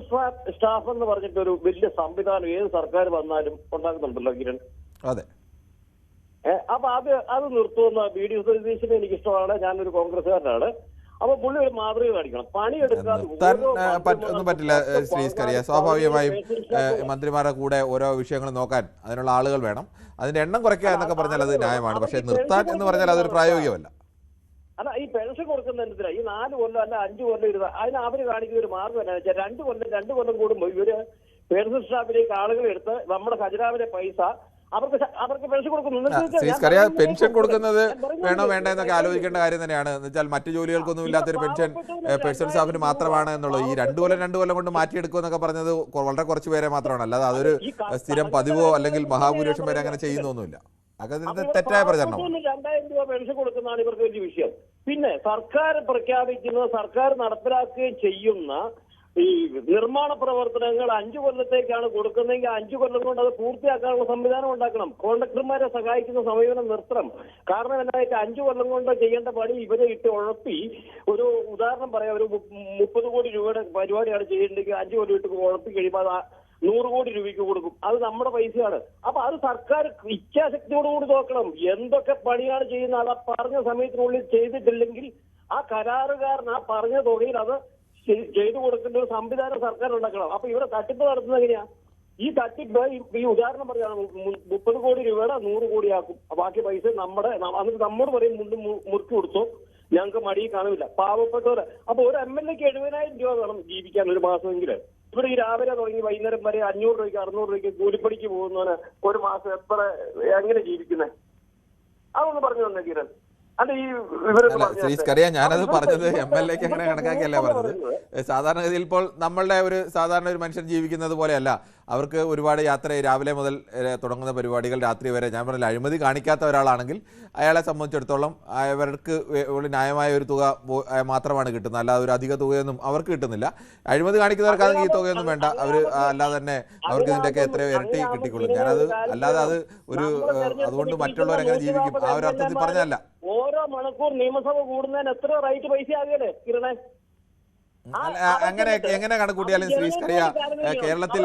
സ്റ്റാഫ് എന്ന് പറഞ്ഞിട്ട് ഒരു വലിയ സംവിധാനം ഏത് സർക്കാർ വന്നാലും ഉണ്ടാക്കുന്നുണ്ടല്ലോ കിരൺ. അതെ. അപ്പൊ അത് നിർത്തുമെന്ന ബി.ഡി. സതീശനെ എനിക്ക് ഇഷ്ടമാണ്. ഞാനൊരു കോൺഗ്രസ്സുകാരനാണ്. അപ്പൊ പുള്ളി ഒരു മാതൃക കാണിക്കണം. ഒന്നും പറ്റില്ല ശ്രീ സ്കറിയ. സ്വാഭാവികമായും മന്ത്രിമാരുടെ കൂടെ ഓരോ വിഷയങ്ങൾ നോക്കാൻ അതിനുള്ള ആളുകൾ വേണം. അതിന്റെ എണ്ണം കുറയ്ക്കുക എന്നൊക്കെ പറഞ്ഞാൽ അത് ന്യായമാണ്. പക്ഷെ നിർത്താൻ എന്ന് പറഞ്ഞാൽ അതൊരു പ്രായോഗികമല്ല. അല്ല, ഈ പെൻഷൻ കൊടുക്കുന്നതിന് ഈ 4 കൊല്ലം അല്ല 5 കൊല്ലം ഇരുന്ന് അതിന് അവര് കാണിക്കുന്ന ഒരു മാർഗം എന്താ വെച്ചാൽ 2 കൊല്ലം കൂടുമ്പോൾ ഇവര് പെൻഷൻ സ്റ്റാഫിലേക്ക് ആളുകൾ എടുത്ത് നമ്മുടെ ഖജനാവിലെ പൈസ അവർക്ക് പെൻഷൻ കൊടുക്കുന്നു. പെൻഷൻ കൊടുക്കുന്നത് വേണോ വേണ്ട എന്നൊക്കെ ആലോചിക്കേണ്ട കാര്യം തന്നെയാണ്. എന്ന് വെച്ചാൽ മറ്റു ജോലികൾക്കൊന്നും ഇല്ലാത്തൊരു പെൻഷൻ പേഴ്സണൽ സ്റ്റാഫിന് മാത്രമാണ് എന്നുള്ളത്. ഈ 2 കൊല്ലം കൊണ്ട് മാറ്റിയെടുക്കുമെന്നൊക്കെ പറഞ്ഞത് വളരെ കുറച്ച് പേരെ മാത്രമാണ്. അല്ലാതെ അതൊരു സ്ഥിരം പതിവോ അല്ലെങ്കിൽ മഹാഭൂരിപക്ഷം പേരെ അങ്ങനെ ചെയ്യുന്നൊന്നുമില്ല. അതൊക്കെ തെറ്റായ പ്രചരണം. 2000 രൂപ പെൻഷൻ കൊടുക്കുന്നതാണ് ഇവർക്ക് വലിയ വിഷയം. പിന്നെ സർക്കാർ പ്രഖ്യാപിക്കുന്നത് സർക്കാർ നടപ്പിലാക്കുകയും ചെയ്യുന്ന ഈ നിർമ്മാണ പ്രവർത്തനങ്ങൾ 5 കൊല്ലത്തേക്കാണ് കൊടുക്കുന്നതെങ്കിൽ 5 കൊല്ലം കൊണ്ട് അത് പൂർത്തിയാക്കാനുള്ള സംവിധാനം ഉണ്ടാക്കണം. കോൺട്രാക്ടർമാരെ സഹായിക്കുന്ന സമീപനം നിർത്തണം. കാരണം എന്തായിട്ട് 5 കൊല്ലം കൊണ്ട് ചെയ്യേണ്ട പണി ഇവരെ ഇട്ട് ഉഴപ്പി ഒരു ഉദാഹരണം പറയാം, ഒരു 30 കോടി രൂപയുടെ പരിപാടിയാണ് ചെയ്യേണ്ടെങ്കിൽ 5 കൊല്ലം ഇട്ട് ഉഴപ്പി കഴിയുമ്പോൾ അത് 100 കോടി രൂപയ്ക്ക് കൊടുക്കും. അത് നമ്മുടെ പൈസയാണ്. അപ്പൊ അത് സർക്കാർ ഇച്ഛാശക്തിയോടുകൂടി നോക്കണം. എന്തൊക്കെ പണിയാണ് ചെയ്യുന്നത് അത് പറഞ്ഞ സമയത്തിനുള്ളിൽ ചെയ്തിട്ടില്ലെങ്കിൽ ആ കരാറുകാരൻ ആ പറഞ്ഞ തുകയിൽ അത് ചെയ്തു കൊടുക്കേണ്ട ഒരു സംവിധാനം സർക്കാർ ഉണ്ടാക്കണം. അപ്പൊ ഇവിടെ തട്ടിപ്പ് നടത്തുന്നത് എങ്ങനെയാ? ഈ തട്ടിപ്പ് ഈ ഉദാഹരണം പറഞ്ഞാൽ 30 കോടി രൂപയുടെ 100 കോടിയാക്കും. ബാക്കി പൈസ എന്നിട്ട് നമ്മോട് പറയും മുറുക്കി കൊടുത്തോ, ഞങ്ങൾക്ക് മടി കാണില്ല. പാവപ്പെട്ടവര് അപ്പൊ ഒരു MLA-ക്ക് 70,000 രൂപ വേണം ജീവിക്കാൻ ഒരു മാസമെങ്കിലും. ഇവിടെ ഈ രാവിലെ തുടങ്ങി വൈകുന്നേരം വരെ 500 രൂപയ്ക്ക് 600 രൂപയ്ക്ക് കൂലിപ്പണിക്ക് പോകുന്നവന് ഒരു മാസം എങ്ങനെ ജീവിക്കുന്നത്? അതൊന്ന് പറഞ്ഞു തന്നെ കിരൺ. ശ്രീ സ്കറിയ, ഞാനത് പറഞ്ഞത് MLA-ക്ക് അങ്ങനെ കണക്കാക്കിയല്ല പറഞ്ഞത്. സാധാരണഗതിയിൽ ഇപ്പോൾ നമ്മളുടെ സാധാരണ ഒരു മനുഷ്യൻ ജീവിക്കുന്നത് പോലെയല്ല. അവർക്ക് ഒരുപാട് യാത്ര രാവിലെ മുതൽ തുടങ്ങുന്ന പരിപാടികൾ രാത്രി വരെ. ഞാൻ പറഞ്ഞില്ല, അഴിമതി കാണിക്കാത്ത ഒരാളാണെങ്കിൽ അയാളെ സംബന്ധിച്ചിടത്തോളം അവർക്ക് ന്യായമായ ഒരു തുക മാത്രമാണ് കിട്ടുന്നത്. അല്ലാതെ ഒരു അധിക തുകയൊന്നും അവർക്ക് കിട്ടുന്നില്ല. അഴിമതി കാണിക്കുന്നവർക്കാണെങ്കിൽ ഈ തുകയൊന്നും വേണ്ട. അവർ അല്ലാതെ തന്നെ അവർക്ക് ഇതിൻ്റെയൊക്കെ എത്രയോ ഇരട്ടി കിട്ടിക്കൊള്ളും. ഞാനത് അല്ലാതെ അത് അതുകൊണ്ട് മറ്റുള്ളവരെങ്ങനെ ജീവിക്കും ആ ഒരു അർത്ഥത്തിൽ പറഞ്ഞതല്ല. ഓരോ മണിക്കൂർ നിയമസഭ കൂടുന്നതിന് എത്ര റൈറ്റ് പൈസ ആകെ കിരണേ? എങ്ങനെ കണക്കൂട്ടിയാലും ശ്രീ സ്കറിയ കേരളത്തിൽ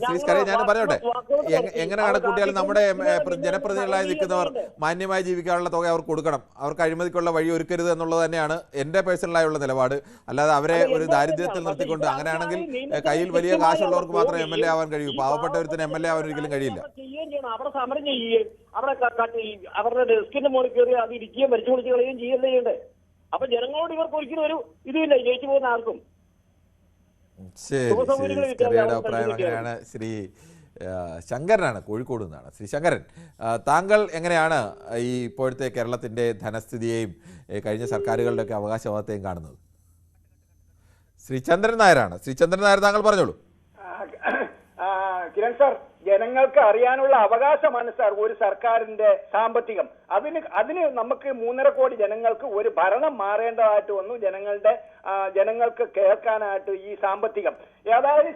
ശ്രീ സ്കറിയ ഞാൻ പറഞ്ഞോട്ടെ, എങ്ങനെ കണക്കൂട്ടിയാലും നമ്മുടെ ജനപ്രതിനിധികളായി നിൽക്കുന്നവർ മാന്യമായി ജീവിക്കാനുള്ള തുക അവർ കൊടുക്കണം. അവർക്ക് അഴിമതിക്കുള്ള വഴി ഒരുക്കരുത് എന്നുള്ളത് തന്നെയാണ് എൻ്റെ പേഴ്സണലായുള്ള നിലപാട്. അല്ലാതെ അവരെ ഒരു ദാരിദ്ര്യത്തിൽ നിർത്തിക്കൊണ്ട് അങ്ങനെയാണെങ്കിൽ കയ്യിൽ വലിയ കാശുള്ളവർക്ക് മാത്രം MLA ആവാൻ കഴിയൂ. പാവപ്പെട്ടവർക്ക് MLA ആവാൻ ഒരിക്കലും കഴിയില്ല. അവിടെ സമരം ചെയ്യുകയും അവരുടെ ഡെസ്കിന്റെ മുകളിൽ കയറി അത് ഇരിക്കുകയും മരിച്ചു കുളിച്ച് കളയുകയും ചെയ്യല്ലേ ചെയ്യണ്ടേ? അപ്പൊ ജനങ്ങളോട് ഇവർക്ക് ഒരിക്കലും ഒരു ഇതുമില്ല ജയിച്ചു പോകുന്ന ആർക്കും. സ്കറിയയുടെ അഭിപ്രായം അങ്ങനെയാണ്. ശ്രീ ശങ്കരനാണ്, കോഴിക്കോട് നിന്നാണ്. ശ്രീ ശങ്കരൻ, താങ്കൾ എങ്ങനെയാണ് ഈ ഇപ്പോഴത്തെ കേരളത്തിന്റെ ധനസ്ഥിതിയെയും കഴിഞ്ഞ സർക്കാരുകളുടെയൊക്കെ അവകാശവാദത്തെയും കാണുന്നത്? ശ്രീ ചന്ദ്രൻ നായരാണ്. ശ്രീ ചന്ദ്രൻ നായർ, താങ്കൾ പറഞ്ഞോളൂ. കിരൺ സാർ, ജനങ്ങൾക്ക് അറിയാനുള്ള അവകാശമാണ് സാർ ഒരു സർക്കാരിന്റെ സാമ്പത്തികം. അതിന് നമുക്ക് 3.5 കോടി ജനങ്ങൾക്ക് ഒരു ഭരണം മാറേണ്ടതായിട്ട് വന്നു. ജനങ്ങൾക്ക് കേൾക്കാനായിട്ട് ഈ സാമ്പത്തികം ഏതായാലും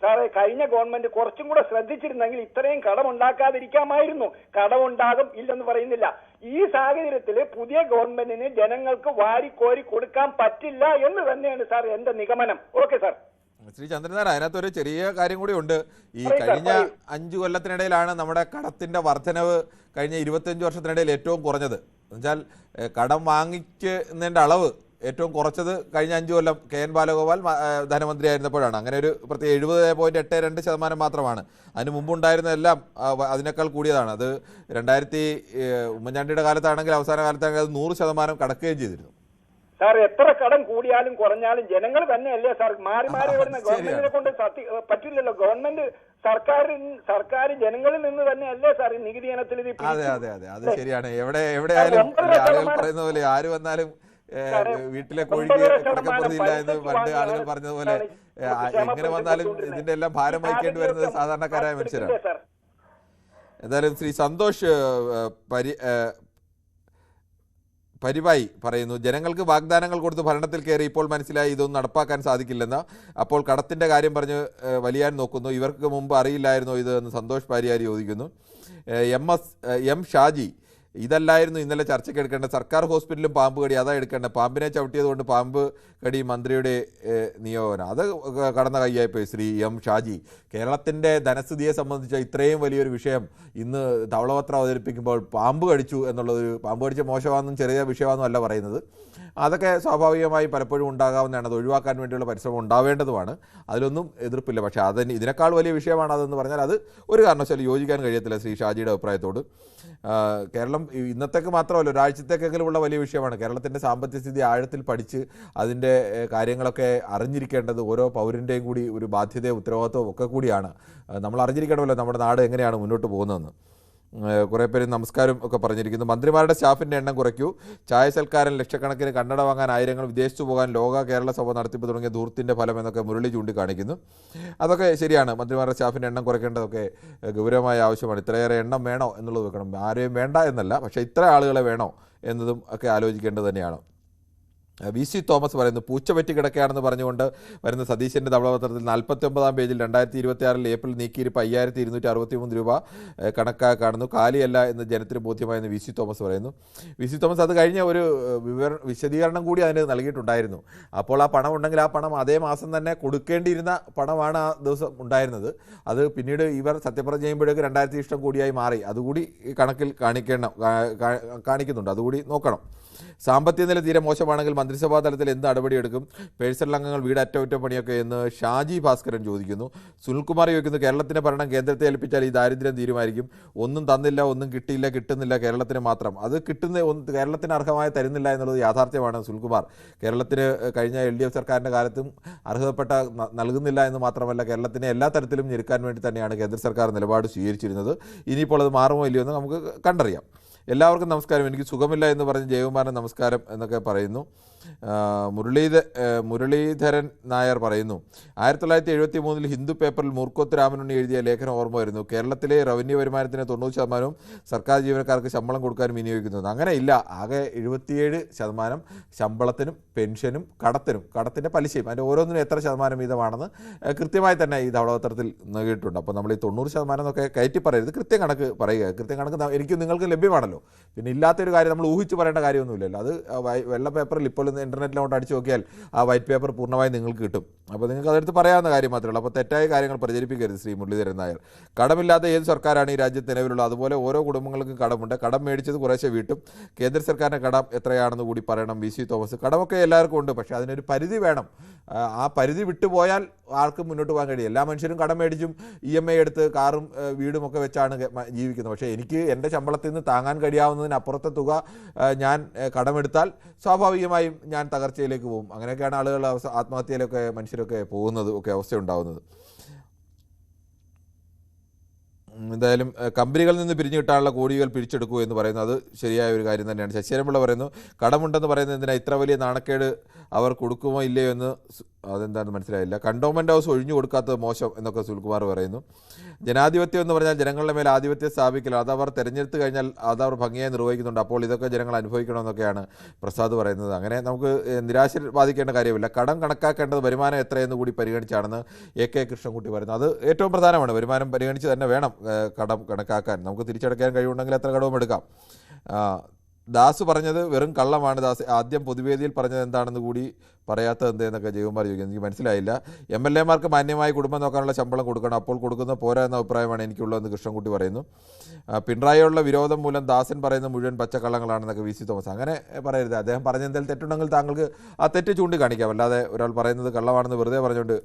സാറേ, കഴിഞ്ഞ ഗവൺമെന്റ് കുറച്ചും കൂടെ ശ്രദ്ധിച്ചിരുന്നെങ്കിൽ ഇത്രയും കടമുണ്ടാക്കാതിരിക്കാമായിരുന്നു. കടമുണ്ടാകും, ഇല്ലെന്ന് പറയുന്നില്ല. ഈ സാഹചര്യത്തിൽ പുതിയ ഗവൺമെന്റിന് ജനങ്ങൾക്ക് വാരിക്കോരി കൊടുക്കാൻ പറ്റില്ല എന്ന് തന്നെയാണ് സാർ എന്റെ നിഗമനം. Okay sir. ശ്രീ ചന്ദ്രനാഥ്, അതിനകത്തൊരു ചെറിയ കാര്യം കൂടി ഉണ്ട്. ഈ കഴിഞ്ഞ 5 കൊല്ലത്തിനിടയിലാണ് നമ്മുടെ കടത്തിന്റെ വർധനവ് കഴിഞ്ഞ 25 വർഷത്തിനിടയിൽ ഏറ്റവും കുറഞ്ഞത്. എന്നുവെച്ചാൽ കടം വാങ്ങിക്കുന്നതിന്റെ അളവ് ഏറ്റവും കുറച്ചത് കഴിഞ്ഞ 5 കൊല്ലം KN ബാലഗോപാൽ ധനമന്ത്രിയായിരുന്നപ്പോഴാണ്. അങ്ങനെ ഒരു പ്രത്യേക 70.82% മാത്രമാണ്. അതിന് മുമ്പുണ്ടായിരുന്നതെല്ലാം അതിനേക്കാൾ കൂടിയതാണ്. അത് ഉമ്മൻചാണ്ടിയുടെ കാലത്താണെങ്കിൽ അവസാന കാലത്താണെങ്കിൽ അത് 100% കടക്കുകയും ചെയ്തിരുന്നു. സാർ എത്ര കടം കൂടിയാലും കുറഞ്ഞാലും ജനങ്ങൾ തന്നെയല്ലേ സാർ മാറി മാറി വരുന്ന ഗവൺമെന്റിനെ കൊണ്ട് പറ്റില്ലല്ലോ. ഗവൺമെന്റ് സർക്കാർ ജനങ്ങളിൽ നിന്ന് തന്നെയല്ലേ സാർ ഈ നികുതി ഇനത്തിൽ അതെ അതെ അതെ അത് ശരിയാണ്. എവിടെയായാലും ആളുകൾ പറയുന്ന പോലെ ആര് വന്നാലും വീട്ടിലെ കോഴിക്ക് കിടക്കപ്പുറത്തില്ല എന്ന് പണ്ട് ആളുകൾ പറഞ്ഞതുപോലെ എങ്ങനെ വന്നാലും ഇതിന്റെ എല്ലാം ഭാരം വഹിക്കേണ്ടി വരുന്നത് സാധാരണക്കാരായ മനുഷ്യരാണ്. എന്തായാലും ശ്രീ സന്തോഷ് പരിവായി പറയുന്നു, ജനങ്ങൾക്ക് വാഗ്ദാനങ്ങൾ കൊടുത്ത് ഭരണത്തിൽ കയറി ഇപ്പോൾ മനസ്സിലായി ഇതൊന്നും നടപ്പാക്കാൻ സാധിക്കില്ലെന്ന്. അപ്പോൾ കടത്തിൻ്റെ കാര്യം പറഞ്ഞ് വലിയാൻ നോക്കുന്നു. ഇവർക്ക് മുമ്പ് അറിയില്ലായിരുന്നോ ഇത് എന്ന് സന്തോഷ് പാരിയാരി ചോദിക്കുന്നു. എം ഷാജി, ഇതല്ലായിരുന്നു ഇന്നലെ ചർച്ചയ്ക്ക് എടുക്കേണ്ട. സർക്കാർ ഹോസ്പിറ്റലും പാമ്പ് കടി അതാ എടുക്കേണ്ടത്. പാമ്പിനെ ചവിട്ടിയത് കൊണ്ട് പാമ്പ് കടി മന്ത്രിയുടെ നിയോഗനം അത് കടന്ന കൈയായിപ്പോയി. ശ്രീ എം ഷാജി, കേരളത്തിൻ്റെ ധനസ്ഥിതിയെ സംബന്ധിച്ച ഇത്രയും വലിയൊരു വിഷയം ഇന്ന് ധവളപത്രം അവതരിപ്പിക്കുമ്പോൾ പാമ്പ് കടിച്ചു എന്നുള്ളതൊരു, പാമ്പ് കടിച്ച മോശമാണെന്നും ചെറിയ വിഷയമാണെന്നും അല്ല പറയുന്നത്. അതൊക്കെ സ്വാഭാവികമായി പലപ്പോഴും ഉണ്ടാകാവുന്നതാണ്. അത് ഒഴിവാക്കാൻ വേണ്ടിയുള്ള പരിശ്രമം ഉണ്ടാവേണ്ടതുമാണ്. അതിലൊന്നും എതിർപ്പില്ല. പക്ഷേ ഇതിനേക്കാൾ വലിയ വിഷയമാണ് അതെന്ന് പറഞ്ഞാൽ അത് ഒരു കാരണവശാലും യോജിക്കാൻ കഴിയത്തില്ല ശ്രീ ഷാജിയുടെ അഭിപ്രായത്തോട്. കേരളം ഇന്നത്തേക്ക് മാത്രമല്ല ഒരാഴ്ചത്തേക്കെങ്കിലുമുള്ള വലിയ വിഷയമാണ്. കേരളത്തിൻ്റെ സാമ്പത്തിക സ്ഥിതി ആഴത്തിൽ പഠിച്ച് അതിൻ്റെ കാര്യങ്ങളൊക്കെ അറിഞ്ഞിരിക്കേണ്ടത് ഓരോ പൗരൻ്റെയും കൂടി ഒരു ബാധ്യതയും ഉത്തരവാദിത്വവും ഒക്കെ കൂടിയാണ്. നമ്മൾ അറിഞ്ഞിരിക്കണമല്ലോ നമ്മുടെ നാട് എങ്ങനെയാണ് മുന്നോട്ട് പോകുന്നതെന്ന്. കുറേ പേര് നമസ്കാരം ഒക്കെ പറഞ്ഞിരിക്കുന്നു. മന്ത്രിമാരുടെ സ്റ്റാഫിൻ്റെ എണ്ണം കുറയ്ക്കൂ, ചായ സൽക്കാരം, ലക്ഷക്കണക്കിന് കണ്ണട വാങ്ങാൻ ആയിരങ്ങൾ, വിദേശത്ത് പോകാൻ ലോക കേരള സഭ നടത്തിപ്പ് തുടങ്ങിയ ധൂർത്തിൻ്റെ ഫലം എന്നൊക്കെ മുരളി ചൂണ്ടിക്കാണിക്കുന്നു. അതൊക്കെ ശരിയാണ്. മന്ത്രിമാരുടെ സ്റ്റാഫിൻ്റെ എണ്ണം കുറയ്ക്കേണ്ടതൊക്കെ ഗൗരവമായ ആവശ്യമാണ്. ഇത്രയേറെ എണ്ണം വേണോ എന്നുള്ളത് വെക്കണം. ആരെയും വേണ്ട എന്നല്ല, പക്ഷേ ഇത്ര ആളുകളെ വേണോ എന്നതും ഒക്കെ ആലോചിക്കേണ്ടത് തന്നെയാണ്. VC തോമസ് പറയുന്നു, പൂച്ച പറ്റി കിടക്കുകയാണെന്ന് പറഞ്ഞുകൊണ്ട് വരുന്ന സതീശൻ്റെ ധവളപത്രത്തിൽ 49-ാം പേജിൽ 2026 ഏപ്രിൽ നീക്കിയിരിപ്പ് 5263 രൂപ കണക്കായി കാണുന്നു. കാലിയല്ല എന്ന് ജനത്തിന് ബോധ്യമായെന്ന് VC തോമസ് പറയുന്നു. VC തോമസ് അത് കഴിഞ്ഞ ഒരു വിശദീകരണം കൂടി അതിന് നൽകിയിട്ടുണ്ടായിരുന്നു. അപ്പോൾ ആ പണം ഉണ്ടെങ്കിൽ ആ പണം അതേ മാസം തന്നെ കൊടുക്കേണ്ടിയിരുന്ന പണമാണ് ആ ദിവസം ഉണ്ടായിരുന്നത്. അത് പിന്നീട് ഇവർ സത്യപ്രതിജ്ഞ ചെയ്യുമ്പോഴേക്ക് 2000 കൂടിയായി മാറി. അതുകൂടി കണക്കിൽ കാണിക്കുന്നുണ്ട്. അതുകൂടി നോക്കണം. സാമ്പത്തിക നില തീരെ മോശമാണെങ്കിൽ മന്ത്രിസഭാ തലത്തിൽ എന്ത് നടപടിയെടുക്കും? പേഴ്സണൽ അംഗങ്ങൾ വീട് അറ്റകുറ്റപ്പണിയൊക്കെ എന്ന് ഷാജി ഭാസ്കരൻ ചോദിക്കുന്നു. സുനിൽകുമാർ ചോദിക്കുന്നു, കേരളത്തിൻ്റെ ഭരണം കേന്ദ്രത്തെ ഏൽപ്പിച്ചാൽ ഈ ദാരിദ്ര്യം തീരുമായിരിക്കും. ഒന്നും തന്നില്ല, ഒന്നും കിട്ടിയില്ല, കിട്ടുന്നില്ല, കേരളത്തിന് മാത്രം. അത് കേരളത്തിന് അർഹമായി തരുന്നില്ല എന്നുള്ളത് യാഥാർത്ഥ്യമാണ് സുനിൽകുമാർ. കേരളത്തിന് കഴിഞ്ഞ LDF സർക്കാരിൻ്റെ കാലത്തും അർഹതപ്പെട്ട നൽകുന്നില്ല എന്ന് മാത്രമല്ല, കേരളത്തിനെ എല്ലാ തരത്തിലും ഞെരുക്കാൻ വേണ്ടി തന്നെയാണ് കേന്ദ്ര സർക്കാർ നിലപാട് സ്വീകരിച്ചിരുന്നത്. ഇനിയിപ്പോൾ അത് മാറുമോ ഇല്ലയോ എന്ന് നമുക്ക് കണ്ടറിയാം. എല്ലാവർക്കും നമസ്കാരം. എനിക്ക് സുഖമില്ല എന്ന് പറഞ്ഞ് ജയകുമാരൻ നമസ്കാരം എന്നൊക്കെ പറയുന്നു. മുരളീധരൻ നായർ പറയുന്നു, 1973 ഹിന്ദു പേപ്പറിൽ മൂർക്കോത്ത് രാമനുണ്ണി എഴുതിയ ലേഖനം ഓർമ്മ വരുന്നു. കേരളത്തിലെ റവന്യൂ വരുമാനത്തിന് 90% സർക്കാർ ജീവനക്കാർക്ക് ശമ്പളം കൊടുക്കാനും വിനിയോഗിക്കുന്നത്. അങ്ങനെ ഇല്ല, ആകെ 77% ശമ്പളത്തിനും പെൻഷനും കടത്തിൻ്റെ പലിശയും അതിൻ്റെ ഓരോന്നിനും എത്ര ശതമാനം വീതമാണെന്ന് കൃത്യമായി തന്നെ ഈ ധവളപത്രത്തിൽ നൽകിയിട്ടുണ്ട്. അപ്പോൾ നമ്മൾ ഈ 90% എന്നൊക്കെ കയറ്റി പറയരുത്, കൃത്യം കണക്ക് പറയുക. കൃത്യം കണക്ക് എനിക്ക് നിങ്ങൾക്ക് ലഭ്യമാണല്ലോ. പിന്നെ ഇല്ലാത്തൊരു കാര്യം നമ്മൾ ഊഹിച്ച് പറയേണ്ട കാര്യമൊന്നുമില്ലല്ലോ. അത് വെള്ള പേപ്പറിൽ ഇപ്പോൾ ഇൻ്റർനെറ്റിലോട്ട് അടിച്ചു നോക്കിയാൽ ആ വൈറ്റ് പേപ്പർ പൂർണ്ണമായി നിങ്ങൾക്ക് കിട്ടും. അപ്പോൾ നിങ്ങൾക്ക് അതെടുത്ത് പറയാവുന്ന കാര്യം മാത്രമേ ഉള്ളൂ. അപ്പോൾ തെറ്റായ കാര്യങ്ങൾ പ്രചരിപ്പിക്കരുത്. ശ്രീ മുരളീധരൻ നായർ, കടമില്ലാത്ത ഏത് സർക്കാരാണ് ഈ രാജ്യത്ത് നിലവിലുള്ളത്? അതുപോലെ ഓരോ കുടുംബങ്ങൾക്കും കടമുണ്ട്. കടം മേടിച്ചത് കുറേശ്ശെ വീട്ടും. കേന്ദ്ര സർക്കാരിൻ്റെ കടം എത്രയാണെന്ന് കൂടി പറയണം. VC തോമസ്, കടമൊക്കെ എല്ലാവർക്കും ഉണ്ട്, പക്ഷേ അതിനൊരു പരിധി വേണം. ആ പരിധി വിട്ടുപോയാൽ ആർക്കും മുന്നോട്ട് പോകാൻ കഴിയും. എല്ലാ മനുഷ്യരും കടം മേടിച്ചും EMI എടുത്ത് കാറും വീടും ഒക്കെ വെച്ചാണ് ജീവിക്കുന്നത്. പക്ഷേ എനിക്ക് എൻ്റെ ശമ്പളത്തിൽ നിന്ന് താങ്ങാൻ കഴിയാവുന്നതിനപ്പുറത്തെ തുക ഞാൻ കടമെടുത്താൽ സ്വാഭാവികമായും ഞാൻ തകർച്ചയിലേക്ക് പോകും. അങ്ങനെയൊക്കെയാണ് ആളുകൾ ആത്മഹത്യയിലൊക്കെ മനുഷ്യരൊക്കെ പോകുന്നത് ഒക്കെ അവസ്ഥ ഉണ്ടാകുന്നത്. എന്തായാലും കമ്പനികളിൽ നിന്ന് പിരിഞ്ഞു കിട്ടാനുള്ള കോടികൾ പിരിച്ചെടുക്കൂ എന്ന് പറയുന്നത് അത് ശരിയായ ഒരു കാര്യം തന്നെയാണ്. ശശിരമ്പിള്ള പറയുന്നു, കടമുണ്ടെന്ന് പറയുന്നത് എന്തിനാ? ഇത്ര വലിയ നാണക്കേട് അവർ കൊടുക്കുമോ ഇല്ലയോ എന്ന് അതെന്താണെന്ന് മനസ്സിലായില്ല. കണ്ടോൺമെൻറ് ഹൗസ് ഒഴിഞ്ഞു കൊടുക്കാത്തത് മോശം എന്നൊക്കെ സുനിൽകുമാർ പറയുന്നു. ജനാധിപത്യം എന്ന് പറഞ്ഞാൽ ജനങ്ങളുടെ മേൽ ആധിപത്യം സ്ഥാപിക്കൽ, അതവർ തിരഞ്ഞെടുത്ത് കഴിഞ്ഞാൽ അതവർ ഭംഗിയായി നിർവഹിക്കുന്നുണ്ട്. അപ്പോൾ ഇതൊക്കെ ജനങ്ങൾ അനുഭവിക്കണമെന്നൊക്കെയാണ് പ്രസാദ് പറയുന്നത്. അങ്ങനെ നമുക്ക് നിരാശ ബാധിക്കേണ്ട കാര്യമില്ല. കടം കണക്കാക്കേണ്ടത് വരുമാനം എത്രയെന്ന് കൂടി പരിഗണിച്ചാണെന്ന് AK കൃഷ്ണൻകുട്ടി പറയുന്നത്. അത് ഏറ്റവും പ്രധാനമാണ്. വരുമാനം പരിഗണിച്ച് തന്നെ വേണം കടം കണക്കാക്കാൻ. നമുക്ക് തിരിച്ചടയ്ക്കാൻ കഴിവുണ്ടെങ്കിൽ എത്ര കടവും എടുക്കാം. ദാസ് പറഞ്ഞത് വെറും കള്ളമാണ്. ദാസ് ആദ്യം പൊതുവേദിയിൽ പറഞ്ഞത് എന്താണെന്ന് കൂടി പറയാത്തത് എന്തെന്നൊക്കെ ജയകുമാർ ചോദിക്കുന്നത് എനിക്ക് മനസ്സിലായില്ല. MLA-മാർക്ക് മാന്യമായി കുടുംബം നോക്കാനുള്ള ശമ്പളം കൊടുക്കണം, അപ്പോൾ കൊടുക്കുന്ന പോരാ എന്ന അഭിപ്രായമാണ് എനിക്കുള്ളതെന്ന് കൃഷ്ണൻകുട്ടി പറയുന്നു. പിണറായിയുള്ള വിരോധം മൂലം ദാസൻ പറയുന്ന മുഴുവൻ പച്ചക്കള്ളങ്ങളാണെന്നൊക്കെ VC തോമസ്. അങ്ങനെ പറയരുത്. അദ്ദേഹം പറഞ്ഞ എന്തെങ്കിലും തെറ്റുണ്ടെങ്കിൽ താങ്കൾക്ക് ആ തെറ്റ് ചൂണ്ടിക്കാണിക്കാം. അല്ലാതെ ഒരാൾ പറയുന്നത് കള്ളമാണെന്ന് വെറുതെ പറഞ്ഞുകൊണ്ട്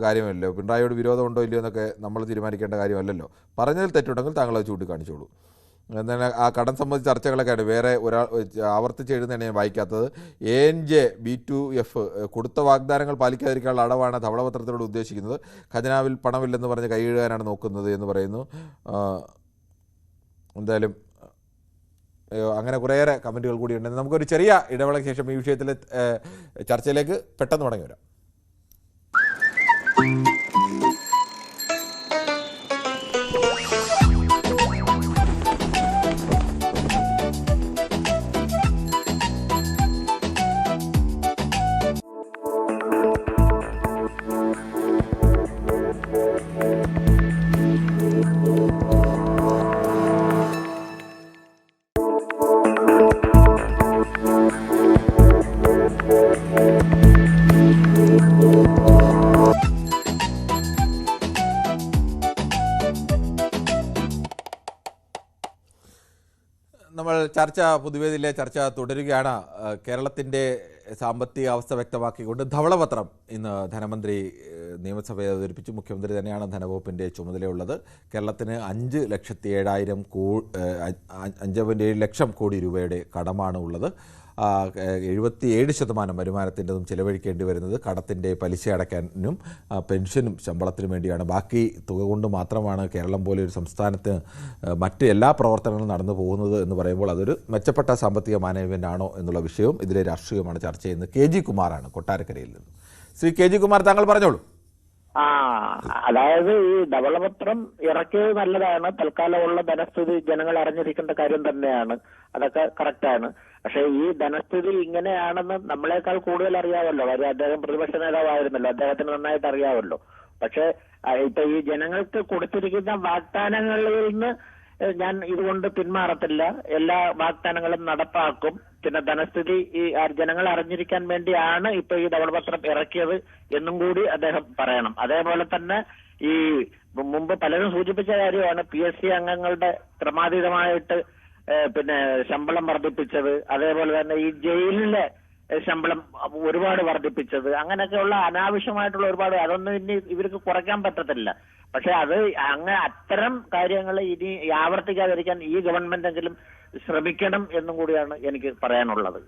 കാര്യമല്ലോ. പിണറായിയോട് വിരോധമുണ്ടോ ഇല്ലയോ എന്നൊക്കെ നമ്മൾ തീരുമാനിക്കേണ്ട കാര്യമല്ലല്ലോ. പറഞ്ഞതിൽ തെറ്റുണ്ടെങ്കിൽ താങ്കൾ അത് ചൂണ്ടിക്കാണിച്ചോളൂ. എന്താണ് ആ കടം സംബന്ധിച്ച ചർച്ചകളൊക്കെയാണ്. വേറെ ഒരാൾ ആവർത്തിച്ച് എഴുതുന്നതാണ് ഞാൻ വായിക്കാത്തത്. ANJ B2F കൊടുത്ത വാഗ്ദാനങ്ങൾ പാലിക്കാതിരിക്കാനുള്ള അടവാണ് ധവളപത്രത്തിലൂടെ ഉദ്ദേശിക്കുന്നത്. ഖജനാവിൽ പണമില്ലെന്ന് പറഞ്ഞ് കൈയിടാനാണ് നോക്കുന്നത് എന്ന് പറയുന്നു. എന്തായാലും അങ്ങനെ കുറേയേറെ കമൻറ്റുകൾ കൂടിയുണ്ട്. നമുക്കൊരു ചെറിയ ഇടവേളയ്ക്ക് ശേഷം ഈ വിഷയത്തിലെ ചർച്ചയിലേക്ക് പെട്ടെന്ന് മടങ്ങി വരാം. നമ്മൾ പൊതുവേദിയിലെ ചർച്ച തുടരുകയാണ്. കേരളത്തിൻ്റെ സാമ്പത്തിക അവസ്ഥ വ്യക്തമാക്കിക്കൊണ്ട് ധവളപത്രം ഇന്ന് ധനമന്ത്രി നിയമസഭയെ അവതരിപ്പിച്ചു. മുഖ്യമന്ത്രി തന്നെയാണ് ധനവകുപ്പിൻ്റെ ചുമതലയുള്ളത്. കേരളത്തിന് 5.7 ലക്ഷം കോടി രൂപയുടെ കടമാണ് ഉള്ളത്. 77% വരുമാനത്തിൻ്റെതും ചിലവഴിക്കേണ്ടി വരുന്നത് കടത്തിൻ്റെ പലിശ അടയ്ക്കാനും പെൻഷനും ശമ്പളത്തിനും വേണ്ടിയാണ്. ബാക്കി തുക കൊണ്ട് മാത്രമാണ് കേരളം പോലെ ഒരു സംസ്ഥാനത്ത് മറ്റ് എല്ലാ പ്രവർത്തനങ്ങളും നടന്നു പോകുന്നത് എന്ന് പറയുമ്പോൾ അതൊരു മെച്ചപ്പെട്ട സാമ്പത്തിക മാനേജ്മെൻ്റ് ആണോ എന്നുള്ള വിഷയവും ഇതിലെ രാഷ്ട്രീയമാണ് ചർച്ച ചെയ്യുന്നത്. KG കുമാറാണ് കൊട്ടാരക്കരയിൽ നിന്ന്. ശ്രീ KG കുമാർ, താങ്കൾ പറഞ്ഞോളൂ. അതായത് ഈ ധവളപത്രം ഇറക്കിയത് നല്ലതാണ്. തൽക്കാലമുള്ള ധനസ്ഥിതി ജനങ്ങൾ അറിഞ്ഞിരിക്കേണ്ട കാര്യം തന്നെയാണ്. അതൊക്കെ കറക്റ്റാണ്. പക്ഷെ ഈ ധനസ്ഥിതി ഇങ്ങനെയാണെന്ന് നമ്മളെക്കാൾ കൂടുതൽ അറിയാമല്ലോ. കാര്യം അദ്ദേഹം പ്രതിപക്ഷ നേതാവായിരുന്നല്ലോ, അദ്ദേഹത്തിന് നന്നായിട്ട് അറിയാമല്ലോ. പക്ഷെ ഇപ്പൊ ഈ ജനങ്ങൾക്ക് കൊടുത്തിരിക്കുന്ന വാഗ്ദാനങ്ങളിൽ നിന്ന് ഞാൻ ഇതുകൊണ്ട് പിന്മാറത്തില്ല. എല്ലാ വാഗ്ദാനങ്ങളും നടപ്പാക്കും. പിന്നെ ധനസ്ഥിതി ഈ ജനങ്ങൾ അറിഞ്ഞിരിക്കാൻ വേണ്ടിയാണ് ഇപ്പൊ ഈ ധവളപത്രം ഇറക്കിയത് എന്നും കൂടി അദ്ദേഹം പറയണം. അതേപോലെ തന്നെ ഈ മുമ്പ് പലരും സൂചിപ്പിച്ച കാര്യമാണ് PSC അംഗങ്ങളുടെ ക്രമാതീതമായിട്ട് പിന്നെ ശമ്പളം വർദ്ധിപ്പിച്ചത്, അതേപോലെ തന്നെ ഈ ജയിലിലെ ശമ്പളം ഒരുപാട് വർദ്ധിപ്പിച്ചത്, അങ്ങനെയൊക്കെയുള്ള അനാവശ്യമായിട്ടുള്ള ഒരുപാട്, അതൊന്നും ഇനി ഇവർക്ക് കുറയ്ക്കാൻ പറ്റത്തില്ല. പക്ഷെ അത് അത്തരം കാര്യങ്ങൾ ഇനി ആവർത്തിക്കാതിരിക്കാൻ ഈ ഗവൺമെന്റെങ്കിലും ശ്രമിക്കണം എന്നും കൂടിയാണ് എനിക്ക് പറയാനുള്ളത്.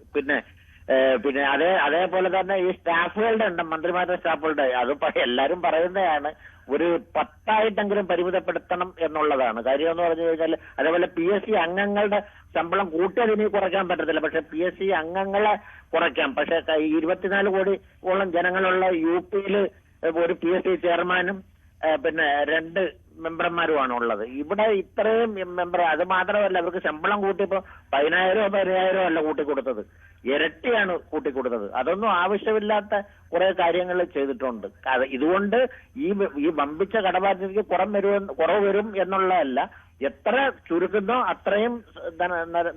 പിന്നെ അതേപോലെ തന്നെ ഈ സ്റ്റാഫുകളുടെ എണ്ണം, മന്ത്രിമാരുടെ സ്റ്റാഫുകളുടെ, അത് എല്ലാവരും പറയുന്നതാണ്, ഒരു 10 പരിമിതപ്പെടുത്തണം എന്നുള്ളതാണ് കാര്യം എന്ന് പറഞ്ഞു കഴിഞ്ഞാൽ. അതേപോലെ PSC അംഗങ്ങളുടെ ശമ്പളം കൂട്ടിയത് ഇനി കുറയ്ക്കാൻ പറ്റത്തില്ല. പക്ഷെ PSC അംഗങ്ങളെ കുറയ്ക്കാം. പക്ഷെ 24 കോടിയോളം ജനങ്ങളുള്ള UP-ൽ ഒരു PSC ചെയർമാനും പിന്നെ 2 മെമ്പർമാരുമാണ് ഉള്ളത്. ഇവിടെ ഇത്രയും മെമ്പർ, അത് മാത്രമല്ല അവർക്ക് ശമ്പളം കൂട്ടിയപ്പോ 10,000 അല്ല കൂട്ടിക്കൊടുത്തത്, ഇരട്ടിയാണ് കൂട്ടിക്കൊടുത്തത്. അതൊന്നും ആവശ്യമില്ലാത്ത കുറെ കാര്യങ്ങൾ ചെയ്തിട്ടുണ്ട്. ഇതുകൊണ്ട് ഈ വമ്പിച്ച കടബാധ്യതയ്ക്ക് കുറവ് വരും എന്നുള്ളതല്ല, എത്ര ചുരുക്കുന്നോ അത്രയും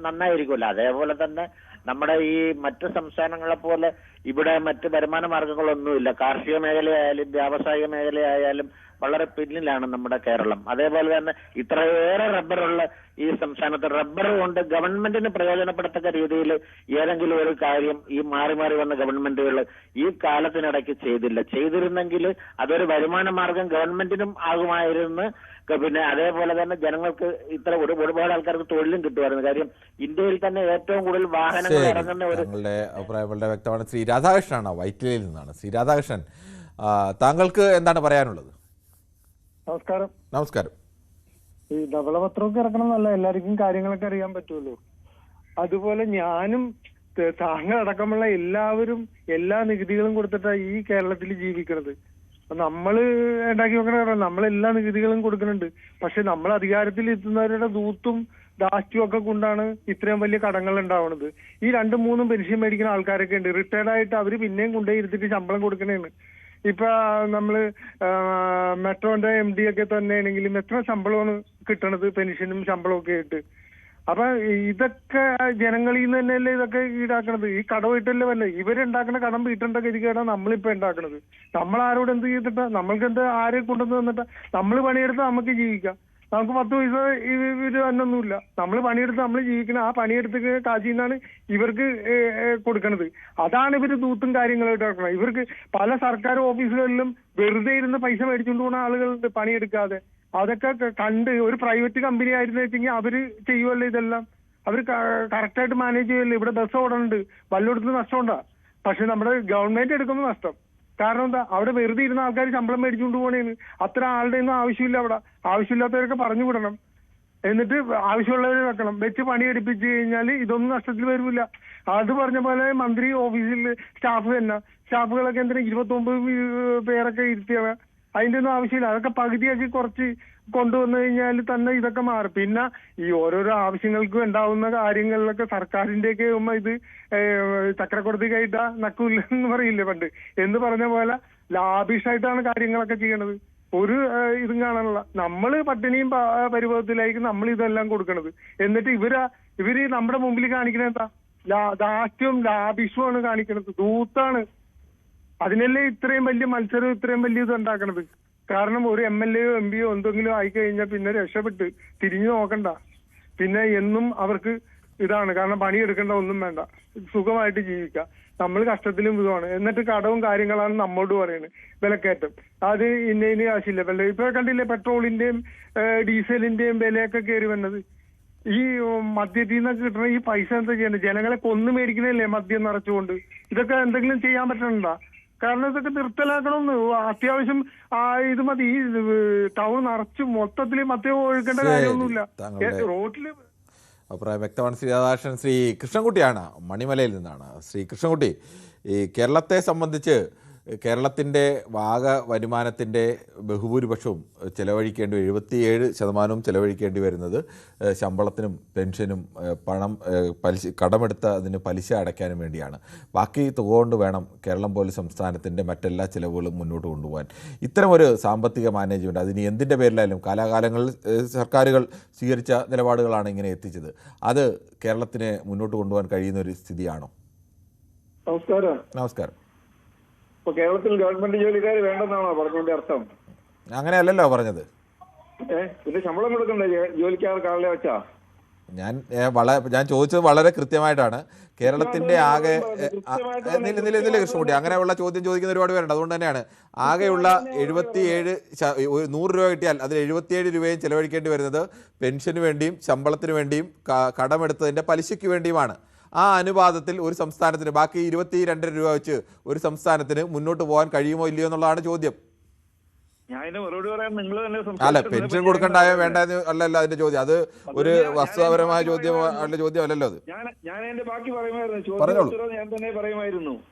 നന്നായിരിക്കുമല്ലോ. അതേപോലെ തന്നെ നമ്മുടെ ഈ മറ്റു സംസ്ഥാനങ്ങളെ പോലെ ഇവിടെ മറ്റ് വരുമാന മാർഗങ്ങളൊന്നുമില്ല. കാർഷിക മേഖലയായാലും വ്യാവസായിക മേഖലയായാലും വളരെ പിന്നിലാണ് നമ്മുടെ കേരളം. അതേപോലെ തന്നെ ഇത്രയേറെ റബ്ബറുള്ള ഈ സംസ്ഥാനത്ത് റബ്ബർ കൊണ്ട് ഗവൺമെന്റിന് പ്രയോജനപ്പെടത്തക്ക രീതിയിൽ ഏതെങ്കിലും ഒരു കാര്യം ഈ മാറി വന്ന ഗവൺമെന്റുകൾ ഈ കാലത്തിനിടയ്ക്ക് ചെയ്തിരുന്നെങ്കിൽ അതൊരു വരുമാന മാർഗം ഗവൺമെന്റിനും ആകുമായിരുന്നു. പിന്നെ അതേപോലെ തന്നെ ജനങ്ങൾക്ക് ഒരുപാട് ആൾക്കാർക്ക് തൊഴിലും കിട്ടുമായിരുന്നു. കാര്യം ഇന്ത്യയിൽ തന്നെ ഏറ്റവും കൂടുതൽ വാഹനങ്ങൾ ഇറങ്ങുന്ന അഭിപ്രായം വളരെ വ്യക്തമാണ്. ശ്രീ രാധാകൃഷ്ണനാണ് വൈറ്റിലയിൽ നിന്നാണ്. ശ്രീ രാധാകൃഷ്ണൻ, താങ്കൾക്ക് എന്താണ് പറയാനുള്ളത്? നമസ്കാരം. ഈ ധവളപത്രമൊക്കെ ഇറക്കണമെന്നല്ല, എല്ലാവർക്കും കാര്യങ്ങളൊക്കെ അറിയാൻ പറ്റുമല്ലോ. അതുപോലെ ഞാനും താങ്കൾ അടക്കമുള്ള എല്ലാവരും എല്ലാ നികുതികളും കൊടുത്തിട്ടാണ് ഈ കേരളത്തിൽ ജീവിക്കുന്നത്. നമ്മള് ഉണ്ടാക്കി നോക്കണ, നമ്മളെല്ലാ നികുതികളും കൊടുക്കുന്നുണ്ട്. പക്ഷെ നമ്മൾ അധികാരത്തിൽ എത്തുന്നവരുടെ ദൂത്തും ദാഷ്ട്യവും ഒക്കെ കൊണ്ടാണ് ഇത്രയും വലിയ കടങ്ങൾ ഉണ്ടാവുന്നത്. ഈ 2-3 പെൻഷൻ മേടിക്കുന്ന ആൾക്കാരൊക്കെ ഉണ്ട്, റിട്ടയർഡ് ആയിട്ട് അവര് പിന്നെയും കൊണ്ടുപോയി ഇരുത്തിട്ട് ശമ്പളം കൊടുക്കണേന്ന്. ഇപ്പൊ നമ്മള് മെട്രോന്റെ MD ഒക്കെ തന്നെ ആണെങ്കിലും എത്ര ശമ്പളമാണ് കിട്ടണത്, പെൻഷനും ശമ്പളവും ഒക്കെ ആയിട്ട്. അപ്പൊ ഇതൊക്കെ ജനങ്ങളിൽ നിന്ന് തന്നെയല്ലേ ഇതൊക്കെ ഈടാക്കണത്. ഈ കടം വീട്ടല്ലേ വല്ല ഇവരുണ്ടാക്കുന്ന കടം വീട്ടേണ്ട ഗതികേടാണ് നമ്മളിപ്പോ ഉണ്ടാക്കണത്. നമ്മൾ ആരോട് എന്ത് ചെയ്തിട്ടാ, നമ്മൾക്ക് എന്താ ആരെ കൊണ്ടുവന്ന് തന്നിട്ടാ? നമ്മൾ പണിയെടുത്ത് നമുക്ക് ജീവിക്കാം. നമുക്ക് 10 പൈസ ഇവര് തന്നൊന്നുമില്ല. നമ്മൾ പണിയെടുത്ത് നമ്മൾ ജീവിക്കണം. ആ പണിയെടുത്ത് കാശിൽ നിന്നാണ് ഇവർക്ക് കൊടുക്കണത്. അതാണ് ഇവര് ദൂത്തും കാര്യങ്ങളായിട്ട് നടക്കുന്നത്. ഇവർക്ക് പല സർക്കാർ ഓഫീസുകളിലും വെറുതെ ഇരുന്ന് പൈസ മേടിച്ചുകൊണ്ട് പോകുന്ന ആളുകളുണ്ട് പണിയെടുക്കാതെ. അതൊക്കെ കണ്ട് ഒരു പ്രൈവറ്റ് കമ്പനി ആയിരുന്നു വെച്ചെങ്കിൽ അവര് ചെയ്യുമല്ലോ ഇതെല്ലാം. അവർ കറക്റ്റായിട്ട് മാനേജ് ചെയ്യുമല്ലോ. ഇവിടെ ബസ് ഓടുന്നുണ്ട്, വല്ലയിടത്തും നഷ്ടമുണ്ടാ. പക്ഷെ നമ്മുടെ ഗവൺമെന്റ് എടുക്കുന്ന നഷ്ടം. കാരണം എന്താ, അവിടെ വെറുതെ ഇരുന്ന ആൾക്കാർ ശമ്പളം മേടിച്ചുകൊണ്ട് പോണേന്ന്. അത്ര ആളുടെ ഒന്നും ആവശ്യമില്ല. അവിടെ ആവശ്യമില്ലാത്തവരൊക്കെ പറഞ്ഞു വിടണം, എന്നിട്ട് ആവശ്യമുള്ളവരെ വെക്കണം. വെച്ച് പണിയെടുപ്പിച്ച് കഴിഞ്ഞാൽ ഇതൊന്നും നഷ്ടത്തിൽ വരില്ല. അത് പറഞ്ഞ പോലെ മന്ത്രി ഓഫീസിൽ സ്റ്റാഫുകളൊക്കെ എന്തിനാ 29 പേരൊക്കെ ഇരുത്തിയാണ്. അതിന്റെ ഒന്നും ആവശ്യമില്ല. അതൊക്കെ പകുതിയാക്കി കുറച്ച് കൊണ്ടുവന്നു കഴിഞ്ഞാൽ തന്നെ ഇതൊക്കെ മാറും. പിന്നെ ഈ ഓരോരോ ആവശ്യങ്ങൾക്കും ഉണ്ടാവുന്ന കാര്യങ്ങളിലൊക്കെ സർക്കാരിന്റെയൊക്കെ ഇത് ചക്രക്കൊടുത്തി കയറ്റാ നക്കൂല്ല എന്ന് പറയില്ലേ പണ്ട്, എന്ന് പറഞ്ഞ പോലെ ലാഭിഷായിട്ടാണ് കാര്യങ്ങളൊക്കെ ചെയ്യണത്. ഒരു ഇതും കാണാനുള്ള. നമ്മള് പട്ടിണിയും പരിഭവത്തിലായിരിക്കും നമ്മൾ ഇതെല്ലാം കൊടുക്കണത്. എന്നിട്ട് ഇവര് നമ്മുടെ മുമ്പിൽ കാണിക്കണത് എന്താ? ദാഷ്ട്യവും ലാഭിഷവുമാണ് കാണിക്കണത്. ദൂത്താണ്. അതിനല്ലേ ഇത്രയും വലിയ മത്സരം, ഇത്രയും വലിയ ഇത് ഉണ്ടാക്കണത്. കാരണം ഒരു MLA യോ MP യോ എന്തെങ്കിലും ആയിക്കഴിഞ്ഞാൽ പിന്നെ രക്ഷപ്പെട്ട് തിരിഞ്ഞു നോക്കണ്ട. പിന്നെ എന്നും അവർക്ക് ഇതാണ്. കാരണം പണിയെടുക്കേണ്ട ഒന്നും വേണ്ട, സുഖമായിട്ട് ജീവിക്കാം. നമ്മൾ കഷ്ടത്തിലും ഇതുമാണ്. എന്നിട്ട് കടവും കാര്യങ്ങളാണ് നമ്മോട് പറയുന്നത്. വിലക്കയറ്റം അത് ഇന്ന കാശില്ല. ഇപ്പൊ കണ്ടില്ലേ പെട്രോളിന്റെയും ഡീസലിന്റെയും വിലയൊക്കെ കയറി വന്നത്. ഈ മദ്യത്തിൽ നിന്നൊക്കെ കിട്ടുന്ന ഈ പൈസ എന്താ ചെയ്യേണ്ടത്? ജനങ്ങളെ കൊന്നു മേടിക്കണല്ലേ മദ്യം നിറച്ചുകൊണ്ട്. ഇതൊക്കെ എന്തെങ്കിലും ചെയ്യാൻ പറ്റണ്ട. കാരണം ഇതൊക്കെ നിർത്തലാക്കണമെന്ന്. അത്യാവശ്യം ഇത് മതി. ഈ ടൗൺ നിറച്ച് മൊത്തത്തിൽ മദ്യം ഒഴുക്കേണ്ട കാര്യമൊന്നുമില്ല. റോഡില് അഭിപ്രായം വ്യക്തമാണ്. ശ്രീ രാധാകൃഷ്ണൻ. ശ്രീ കൃഷ്ണൻകുട്ടിയാണ് മണിമലയിൽ നിന്നാണ്. ശ്രീ കൃഷ്ണൻകുട്ടി, ഈ കേരളത്തെ സംബന്ധിച്ച് കേരളത്തിൻ്റെ ആകെ വരുമാനത്തിൻ്റെ ബഹുഭൂരിപക്ഷവും ചിലവഴിക്കേണ്ടി 77% ചിലവഴിക്കേണ്ടി വരുന്നത് ശമ്പളത്തിനും പെൻഷനും പണം കടമെടുത്ത അതിന് പലിശ അടയ്ക്കാനും വേണ്ടിയാണ്. ബാക്കി തുക കൊണ്ട് വേണം കേരളം പോലെ സംസ്ഥാനത്തിൻ്റെ മറ്റെല്ലാ ചിലവുകളും മുന്നോട്ട് കൊണ്ടുപോകാൻ. ഇത്തരമൊരു സാമ്പത്തിക മാനേജ്മെൻറ്റ് അതിന് എന്തിൻ്റെ പേരിലായാലും കാലാകാലങ്ങളിൽ സർക്കാരുകൾ സ്വീകരിച്ച നിലപാടുകളാണ് ഇങ്ങനെ എത്തിച്ചത്. അത് കേരളത്തിന് മുന്നോട്ട് കൊണ്ടുപോകാൻ കഴിയുന്ന ഒരു സ്ഥിതിയാണോ? നമസ്കാരം. ഇപ്പൊ കേരളത്തിൽ ഗവൺമെന്റ് ജോലിക്കാർ വേണ്ടെന്നാണോ പറഞ്ഞതിന്റെ അർത്ഥം? അങ്ങനെയല്ലല്ലോ പറഞ്ഞത്. പിന്നെ ശമ്പളം കൊടുക്കണ്ടേ ജോലിക്കാർക്ക് ആളെ വെച്ചാ? ഞാൻ ചോദിച്ചത് വളരെ കൃത്യമായിട്ടാണ്. കേരളത്തിന്റെ ആകെ കൃഷ്ണൻകുട്ടി അങ്ങനെയുള്ള ചോദ്യം ചോദിക്കുന്ന ഒരുപാട് പേരുണ്ട്. അതുകൊണ്ട് തന്നെയാണ് ആകെയുള്ള 100 രൂപ കിട്ടിയാൽ അതിൽ 77 രൂപയും ചെലവഴിക്കേണ്ടി വരുന്നത് പെൻഷന് വേണ്ടിയും ശമ്പളത്തിന് വേണ്ടിയും കടമെടുത്തതിന്റെ പലിശയ്ക്ക് വേണ്ടിയുമാണ്. ആ അനുപാതത്തിൽ ഒരു സംസ്ഥാനത്തിന് ബാക്കി 22 രൂപ വെച്ച് ഒരു സംസ്ഥാനത്തിന് മുന്നോട്ട് പോകാൻ കഴിയുമോ ഇല്ലയോ എന്നുള്ളതാണ് ചോദ്യം. അല്ല, പെൻഷൻ കൊടുക്കണ്ടായോ വേണ്ട അല്ലല്ലോ അതിന്റെ ചോദ്യം. അത് ഒരു വസ്തുതാപരമായ ചോദ്യമല്ലല്ലോ അത്.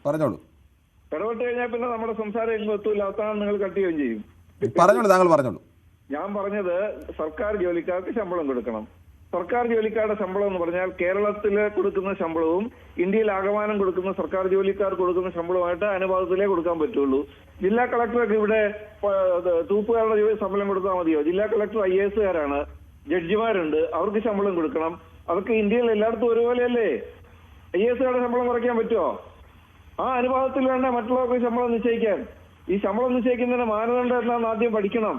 പറഞ്ഞോളൂ. ഇടപെട്ട് കഴിഞ്ഞാൽ പിന്നെ നമ്മുടെ സംസാരം എങ്ങും എത്തൂല. അവസാനം നിങ്ങൾ കട്ട് ചെയ്യുകയും ചെയ്യും. പറഞ്ഞോളൂ, താങ്കൾ പറഞ്ഞോളൂ. ഞാൻ പറഞ്ഞത് സർക്കാർ ജോലിക്കാർക്ക് ശമ്പളം കൊടുക്കണം. സർക്കാർ ജോലിക്കാരുടെ ശമ്പളം എന്ന് പറഞ്ഞാൽ കേരളത്തിൽ കൊടുക്കുന്ന ശമ്പളവും ഇന്ത്യയിൽ ആകമാനം കൊടുക്കുന്ന സർക്കാർ ജോലിക്കാർ കൊടുക്കുന്ന ശമ്പളമായിട്ട് അനുപാതത്തിലേ കൊടുക്കാൻ പറ്റുള്ളൂ. ജില്ലാ കളക്ടർക്ക് ഇവിടെ തൂപ്പുകാരുടെ ശമ്പളം കൊടുത്താൽ മതിയോ? ജില്ലാ കളക്ടർ IAS കാരാണ്, ജഡ്ജിമാരുണ്ട്, അവർക്ക് ശമ്പളം കൊടുക്കണം. അതൊക്കെ ഇന്ത്യയിൽ എല്ലായിടത്തും ഒരുപോലെയല്ലേ? IAS കാരുടെ ശമ്പളം കുറയ്ക്കാൻ പറ്റുമോ? ആ അനുപാതത്തിൽ വേണ്ട മറ്റുള്ളവർക്ക് ശമ്പളം നിശ്ചയിക്കാൻ. ഈ ശമ്പളം നിശ്ചയിക്കുന്നതിന് മാനദണ്ഡം എന്താണെന്ന് ആദ്യം പഠിക്കണം.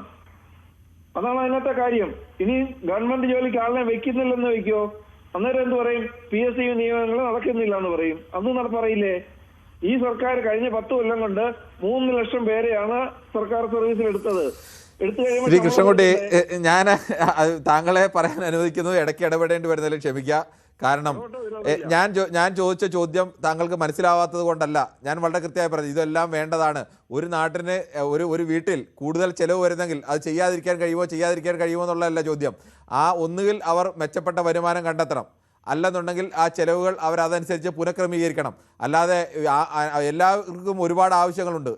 അതാണ് അതിനകത്തെ കാര്യം. ഇനി ഗവൺമെന്റ് ജോലിക്ക് ആളിനെ വെക്കുന്നില്ലെന്ന് വെക്കോ, അന്നേരം എന്ത് പറയും? PSC നിയമനങ്ങൾ നടക്കുന്നില്ല എന്ന് പറയും. അന്ന് പറയില്ലേ? ഈ സർക്കാർ കഴിഞ്ഞ 10 കൊല്ലം കൊണ്ട് 3 ലക്ഷം പേരെയാണ് സർക്കാർ സർവീസിൽ എടുത്തത്. ശ്രീ കൃഷ്ണൻകുട്ടി, ഞാൻ താങ്കളെ പറയാൻ അനുവദിക്കുന്നത് ഇടയ്ക്ക് ഇടപെടേണ്ടി വരുന്നതിൽ ക്ഷമിക്കുക. കാരണം ഞാൻ ചോദിച്ച ചോദ്യം താങ്കൾക്ക് മനസ്സിലാവാത്തത് കൊണ്ടല്ല. ഞാൻ വളരെ കൃത്യമായി പറഞ്ഞു, ഇതെല്ലാം വേണ്ടതാണ്. ഒരു നാട്ടിന് ഒരു വീട്ടിൽ കൂടുതൽ ചിലവ് വരുന്നെങ്കിൽ അത് ചെയ്യാതിരിക്കാൻ കഴിയുമോ എന്നുള്ളതല്ല ചോദ്യം. ഒന്നുകിൽ അവർ മെച്ചപ്പെട്ട വരുമാനം കണ്ടെത്തണം, അല്ലെന്നുണ്ടെങ്കിൽ ആ ചിലവുകൾ അവരതനുസരിച്ച് പുനഃക്രമീകരിക്കണം. അല്ലാതെ എല്ലാവർക്കും ഒരുപാട് ആവശ്യങ്ങളുണ്ട്.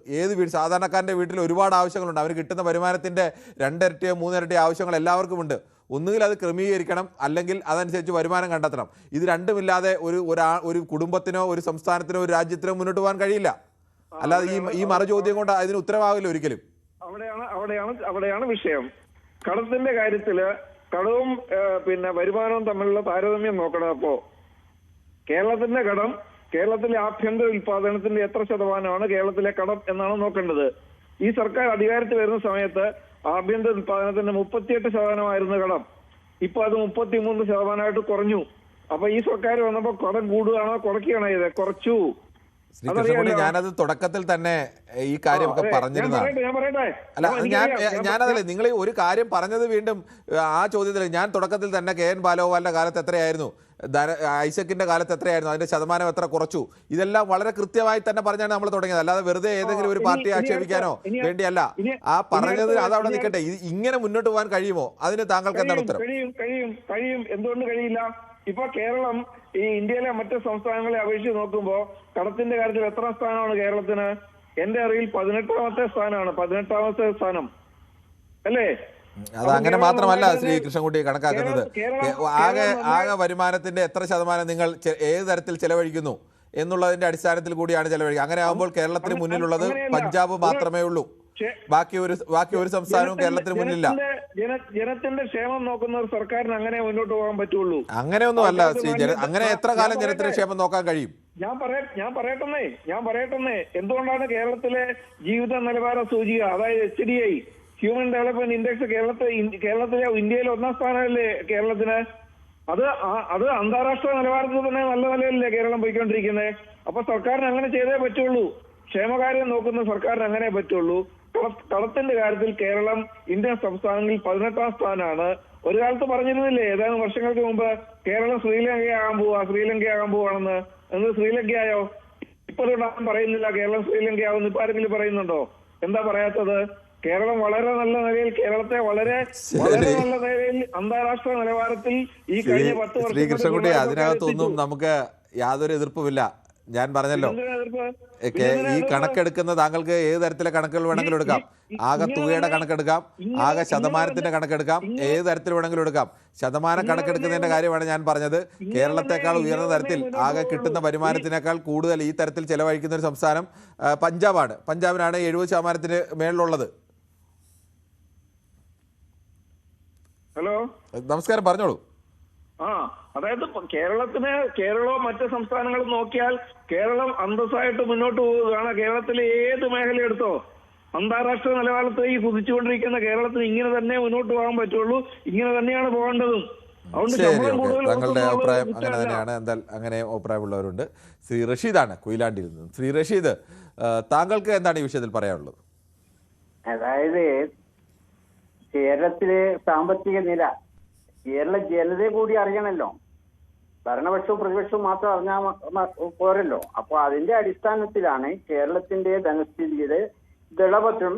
സാധാരണക്കാരൻ്റെ വീട്ടിൽ ഒരുപാട് ആവശ്യങ്ങളുണ്ട്. അവന് കിട്ടുന്ന വരുമാനത്തിൻ്റെ 2 ഇരട്ടിയോ 3 ഇരട്ടിയോ ആവശ്യങ്ങൾ എല്ലാവർക്കും ഉണ്ട്. ഒന്നുകിൽ അത് ക്രമീകരിക്കണം, അല്ലെങ്കിൽ അതനുസരിച്ച് വരുമാനം കണ്ടെത്തണം. ഇത് രണ്ടുമില്ലാതെ ഒരു കുടുംബത്തിനോ ഒരു സംസ്ഥാനത്തിനോ ഒരു രാജ്യത്തിനോ മുന്നോട്ട് പോകാൻ കഴിയില്ല. അല്ലാതെ ഈ മറുചോദ്യം കൊണ്ട് അതിന് ഉത്തരവാകില്ല ഒരിക്കലും. അവിടെയാണ് വിഷയം. കടത്തിന്റെ കാര്യത്തില് കടവും പിന്നെ വരുമാനവും തമ്മിലുള്ള താരതമ്യം നോക്കണം. അപ്പോ കേരളത്തിന്റെ കടം, കേരളത്തിലെ ആഭ്യന്തര ഉൽപാദനത്തിന്റെ എത്ര ശതമാനമാണ് കേരളത്തിലെ കടം എന്നാണ് നോക്കേണ്ടത്. ഈ സർക്കാർ അധികാരത്തിൽ വരുന്ന സമയത്ത് ആഭ്യന്തര ഉൽപാദനത്തിന്റെ 38% കടം. ഇപ്പൊ അത് 33% കുറഞ്ഞു. അപ്പൊ ഈ സർക്കാർ വന്നപ്പോ കടം കൂടുകയാണോ കുറയ്ക്കുകയാണോ ചെയ്തത്? കുറച്ചു. ശ്രീ കൃഷ്ണൻകുട്ടി, ഞാനത് തുടക്കത്തിൽ തന്നെ ഈ കാര്യമൊക്കെ പറഞ്ഞിരുന്നതാണ്. അല്ല, ഞാനതല്ലേ നിങ്ങൾ ഒരു കാര്യം പറഞ്ഞത് വീണ്ടും ആ ചോദ്യത്തിൽ ഞാൻ തുടക്കത്തിൽ തന്നെ KN ബാലഗോപാലിന്റെ കാലത്ത് എത്രയായിരുന്നു, ഐസക്കിന്റെ കാലത്ത് എത്രയായിരുന്നു, അതിന്റെ ശതമാനം എത്ര കുറച്ചു, ഇതെല്ലാം വളരെ കൃത്യമായി തന്നെ പറഞ്ഞാണ് നമ്മൾ തുടങ്ങിയത്. അല്ലാതെ വെറുതെ ഏതെങ്കിലും ഒരു പാർട്ടിയെ ആക്ഷേപിക്കാനോ വേണ്ടിയല്ല. ആ പറഞ്ഞത് അതവിടെ നിൽക്കട്ടെ. ഇങ്ങനെ മുന്നോട്ട് പോകാൻ കഴിയുമോ? അതിന് താങ്കൾക്ക് എന്താണ് ഉത്തരം? കഴിയും. എന്തുകൊണ്ട് കഴിയില്ല? ഇപ്പൊ കേരളം ഈ ഇന്ത്യയിലെ മറ്റ് സംസ്ഥാനങ്ങളെ അപേക്ഷിച്ച് നോക്കുമ്പോൾ കടത്തിന്റെ കാര്യത്തിൽ എത്ര സ്ഥാനമാണ് കേരളത്തിന്? എന്റെ അറിവിൽ 18ാമത്തെ സ്ഥാനമാണ്. 18ാമത്തെ സ്ഥാനം അല്ലേ? അത് അങ്ങനെ മാത്രമല്ല ശ്രീ കൃഷ്ണൻകുട്ടി കണക്കാക്കുന്നത്. ആകെ വരുമാനത്തിന്റെ എത്ര ശതമാനം നിങ്ങൾ ഏത് തരത്തിൽ ചെലവഴിക്കുന്നു എന്നുള്ളതിന്റെ അടിസ്ഥാനത്തിൽ കൂടിയാണ് ചെലവഴിക്കുക. അങ്ങനെ ആകുമ്പോൾ കേരളത്തിന് മുന്നിലുള്ളത് പഞ്ചാബ് മാത്രമേ ഉള്ളൂ. ബാക്കി ഒരു സംസ്ഥാനവും കേരളത്തിന് മുന്നിലില്ല. ജനത്തിന്റെ ക്ഷേമം നോക്കുന്ന ഒരു സർക്കാരിന് അങ്ങനെ മുന്നോട്ട് പോകാൻ പറ്റുള്ളൂ. അങ്ങനെയൊന്നും അല്ല ശ്രീ. അങ്ങനെ എത്ര കാലം ജനത്തിന്റെ ക്ഷേമം നോക്കാൻ കഴിയും? ഞാൻ പറയട്ടെ എന്തുകൊണ്ടാണ് കേരളത്തിലെ ജീവിത നിലവാര സൂചിക, അതായത് HDI ഹ്യൂമൻ ഡെവലപ്മെന്റ് ഇൻഡെക്സ് കേരളത്തിലെ ഇന്ത്യയിലെ 1ാം സ്ഥാനമല്ലേ കേരളത്തിന്? അത് അന്താരാഷ്ട്ര നിലവാരത്തിൽ തന്നെ നല്ല നിലയിലല്ലേ കേരളം പോയിക്കൊണ്ടിരിക്കുന്നത്? അപ്പൊ സർക്കാരിന് അങ്ങനെ ചെയ്തേ പറ്റുള്ളൂ. ക്ഷേമകാര്യം നോക്കുന്ന സർക്കാരിന് അങ്ങനെ പറ്റുള്ളൂ. കടത്തിന്റെ കാര്യത്തിൽ കേരളം ഇന്ത്യൻ സംസ്ഥാനങ്ങളിൽ 18ാം സ്ഥാനമാണ്. ഒരു കാലത്ത് പറഞ്ഞിരുന്നില്ലേ ഏതാനും വർഷങ്ങൾക്ക് മുമ്പ് കേരളം ശ്രീലങ്കയാകാൻ പോവാണെന്ന്? എന്ന് ശ്രീലങ്കയായോ? ഇപ്പോഴും പറയുന്നില്ല കേരളം ശ്രീലങ്കയാവുന്നു. ഇപ്പൊ ആരെങ്കിലും പറയുന്നുണ്ടോ? എന്താ പറയാത്തത്? കേരളം വളരെ നല്ല നിലയിൽ, കേരളത്തെ വളരെ നല്ല നിലയിൽ അന്താരാഷ്ട്ര നിലവാരത്തിൽ ഈ കഴിഞ്ഞ 10 വർഷം. ശ്രീ കൃഷ്ണൻകുട്ടി, അതിനകത്തൊന്നും നമുക്ക് യാതൊരു എതിർപ്പുമില്ല. ഞാൻ പറഞ്ഞല്ലോ, ഈ കണക്കെടുക്കുന്ന താങ്കൾക്ക് ഏത് തരത്തിലെ കണക്കുകൾ വേണമെങ്കിലും എടുക്കാം. ആകെ തുകയുടെ കണക്കെടുക്കാം, ആകെ ശതമാനത്തിന്റെ കണക്കെടുക്കാം, ഏത് തരത്തിൽ വേണമെങ്കിലും എടുക്കാം. ശതമാനം കണക്കെടുക്കുന്നതിന്റെ കാര്യമാണ് ഞാൻ പറഞ്ഞത്. കേരളത്തെക്കാൾ ഉയർന്ന തരത്തിൽ ആകെ കിട്ടുന്ന വരുമാനത്തിനേക്കാൾ കൂടുതൽ ഈ തരത്തിൽ ചെലവഴിക്കുന്ന ഒരു സംസ്ഥാനം പഞ്ചാബാണ്. പഞ്ചാബിനാണ് 70% മേളിലുള്ളത്. ഹലോ, നമസ്കാരം, പറഞ്ഞോളൂ. അതായത് കേരളവും മറ്റ് സംസ്ഥാനങ്ങളും നോക്കിയാൽ കേരളം അന്തസ്സായിട്ട് മുന്നോട്ട് പോവുകയാണ്. കേരളത്തിലെ ഏത് മേഖല എടുത്തോ അന്താരാഷ്ട്ര നിലവാരത്തിൽ കുതിച്ചുകൊണ്ടിരിക്കുന്ന കേരളത്തിന് ഇങ്ങനെ തന്നെ മുന്നോട്ട് പോകാൻ പറ്റുള്ളൂ. ഇങ്ങനെ തന്നെയാണ് പോകേണ്ടതും. താങ്കളുടെ അഭിപ്രായം അങ്ങനെ തന്നെയാണ്. എന്തായാലും അങ്ങനെ അഭിപ്രായമുള്ളവരുണ്ട്. ശ്രീ റഷീദാണ് കൊയിലാണ്ടിയിൽ നിന്ന്. ശ്രീ റഷീദ്, താങ്കൾക്ക് എന്താണ് ഈ വിഷയത്തിൽ പറയാനുള്ളത്? അതായത് കേരളത്തിലെ സാമ്പത്തിക നില കേരള ജനതയെ കൂടി അറിയണമല്ലോ. ഭരണപക്ഷവും പ്രതിപക്ഷവും മാത്രം അറിഞ്ഞാൽ പോരല്ലോ. അപ്പൊ അതിന്റെ അടിസ്ഥാനത്തിലാണ് കേരളത്തിന്റെ ധനസ്ഥിതിയുടെ ധവളപത്രം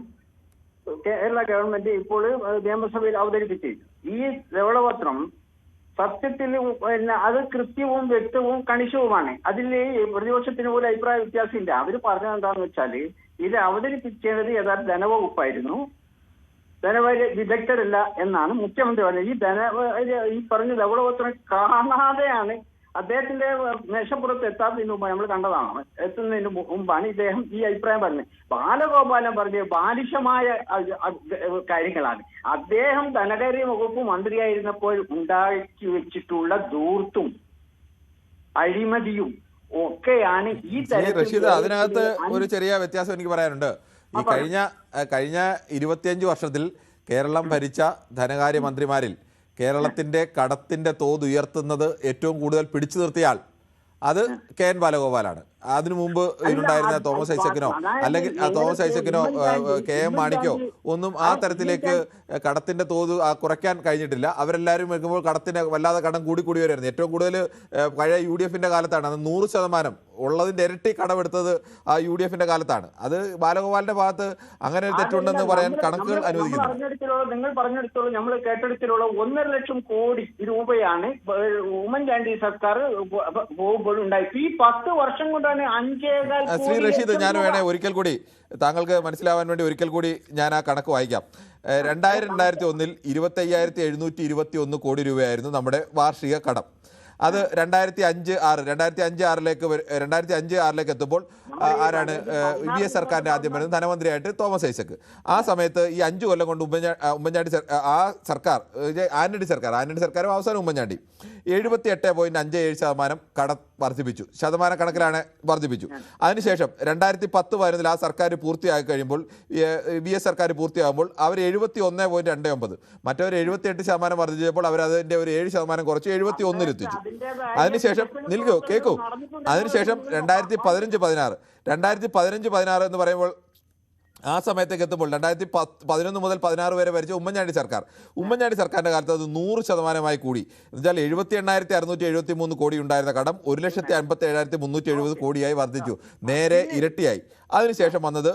കേരള ഗവൺമെന്റ് ഇപ്പോൾ നിയമസഭയിൽ അവതരിപ്പിച്ചത്. ഈ ധവളപത്രം സത്യത്തിൽ അത് കൃത്യവും വ്യക്തവും കണിശവുമാണ്. അതിൽ പ്രതിപക്ഷത്തിന് പോലും അഭിപ്രായ വ്യത്യാസമില്ല. അവർ പറഞ്ഞത് എന്താണെന്ന് വെച്ചാല് ഇത് അവതരിപ്പിക്കേണ്ടത് യഥാർത്ഥ ധനവകുപ്പായിരുന്നു, ധനകാര്യ വിദഗ്ധരല്ല എന്നാണ് മുഖ്യമന്ത്രി പറഞ്ഞത്. ഈ പറഞ്ഞ ധവളപത്രം കാണാതെയാണ് അദ്ദേഹത്തിന്റെ മേശപ്പുറത്ത് എത്താത്തതിന് മുമ്പ് നമ്മൾ കണ്ടതാണ്. എത്തുന്നതിന് മുമ്പാണ് ഇദ്ദേഹം ഈ അഭിപ്രായം പറഞ്ഞത്. ബാലഗോപാലൻ പറഞ്ഞ ബാലിശമായ കാര്യങ്ങളാണ്. അദ്ദേഹം ധനകാര്യ വകുപ്പ് മന്ത്രിയായിരുന്നപ്പോൾ ഉണ്ടാക്കി വെച്ചിട്ടുള്ള ധൂർത്തും അഴിമതിയും ഒക്കെയാണ് ഈ റഷീദ്, അതിനകത്ത് ഒരു ചെറിയ വ്യത്യാസം എനിക്ക് പറയാനുണ്ട്. ഈ കഴിഞ്ഞ 25 വർഷത്തിൽ കേരളം ഭരിച്ച ധനകാര്യ മന്ത്രിമാരിൽ കേരളത്തിന്റെ കടത്തിന്റെ തോത് ഉയർത്തുന്നത് ഏറ്റവും കൂടുതൽ പിടിച്ചു നിർത്തിയാൽ അത് KN ബാലഗോപാലാണ്. അതിനു മുമ്പ് ഇതിലുണ്ടായിരുന്ന തോമസ് ഐസക്കിനോ അല്ലെങ്കിൽ തോമസ് ഐസക്കിനോ KM മാണിക്കോ ഒന്നും ആ തരത്തിലേക്ക് കടത്തിന്റെ തോത് കുറയ്ക്കാൻ കഴിഞ്ഞിട്ടില്ല. അവരെല്ലാവരും വെക്കുമ്പോൾ കടത്തിന് വല്ലാതെ കടം കൂടി വരുമായിരുന്നു. ഏറ്റവും കൂടുതൽ പഴയ UDFന്റെ കാലത്താണ്. അത് 100% ഉള്ളതിന്റെ ഇരട്ടി കടമെടുത്തത് ആ UDFന്റെ കാലത്താണ്. അത് ബാലഗോപാലിന്റെ ഭാഗത്ത് അങ്ങനെ ഒരു തെറ്റുണ്ടെന്ന് പറയാൻ കണക്കുകൾ അനുവദിക്കുന്നു. നിങ്ങൾ പറഞ്ഞെടുത്തോളൂ, നമ്മൾ കേട്ടെടുത്തിട്ടുള്ള 1.5 ലക്ഷം കോടി രൂപയാണ് ഉമ്മൻചാണ്ടി സർക്കാർ ഉണ്ടായി. ഈ 10 വർഷം കൊണ്ട് ശ്രീ റഷീദ്, ഞാൻ വേണേ ഒരിക്കൽ കൂടി താങ്കൾക്ക് മനസ്സിലാവാൻ വേണ്ടി ഒരിക്കൽ കൂടി ഞാൻ ആ കണക്ക് വായിക്കാം. 2001 25,721 കോടി രൂപയായിരുന്നു നമ്മുടെ വാർഷിക കടം. അത് 2005-6ലേക്ക് എത്തുമ്പോൾ ആരാണ് VS സർക്കാരിന്റെ ആദ്യം വരുന്നത്? ധനമന്ത്രിയായിട്ട് തോമസ് ഐസക്. ആ സമയത്ത് ഈ 5 കൊല്ലം കൊണ്ട് ഉമ്മൻചാണ്ടി ആ സർക്കാർ, ആന്റണി സർക്കാരും അവസാനം ഉമ്മൻചാണ്ടി, 78.57% കടം വർദ്ധിപ്പിച്ചു. ശതമാന കണക്കിലാണ് വർദ്ധിപ്പിച്ചു. അതിനുശേഷം 2010-11 ആ സർക്കാർ പൂർത്തിയാക്കി കഴിയുമ്പോൾ VS സർക്കാർ പൂർത്തിയാകുമ്പോൾ അവർ 71.29, മറ്റവർ 78% വർദ്ധിച്ചപ്പോൾ അവർ അതിൻ്റെ ഒരു 7% കുറച്ച് 71-ലെത്തിച്ചു. അതിനുശേഷം കേൾക്കൂ, അതിനുശേഷം 2015-16 എന്ന് പറയുമ്പോൾ ആ സമയത്തേക്ക് എത്തുമ്പോൾ 2011 മുതൽ 16 വരെ ഭരിച്ച ഉമ്മൻചാണ്ടി സർക്കാരിൻ്റെ കാലത്ത് അത് 100% കൂടി. എന്നുവെച്ചാൽ 78,673 കോടി ഉണ്ടായിരുന്ന കടം 1,57,370 കോടിയായി വർദ്ധിച്ചു, നേരെ ഇരട്ടിയായി. അതിനുശേഷം വന്നത്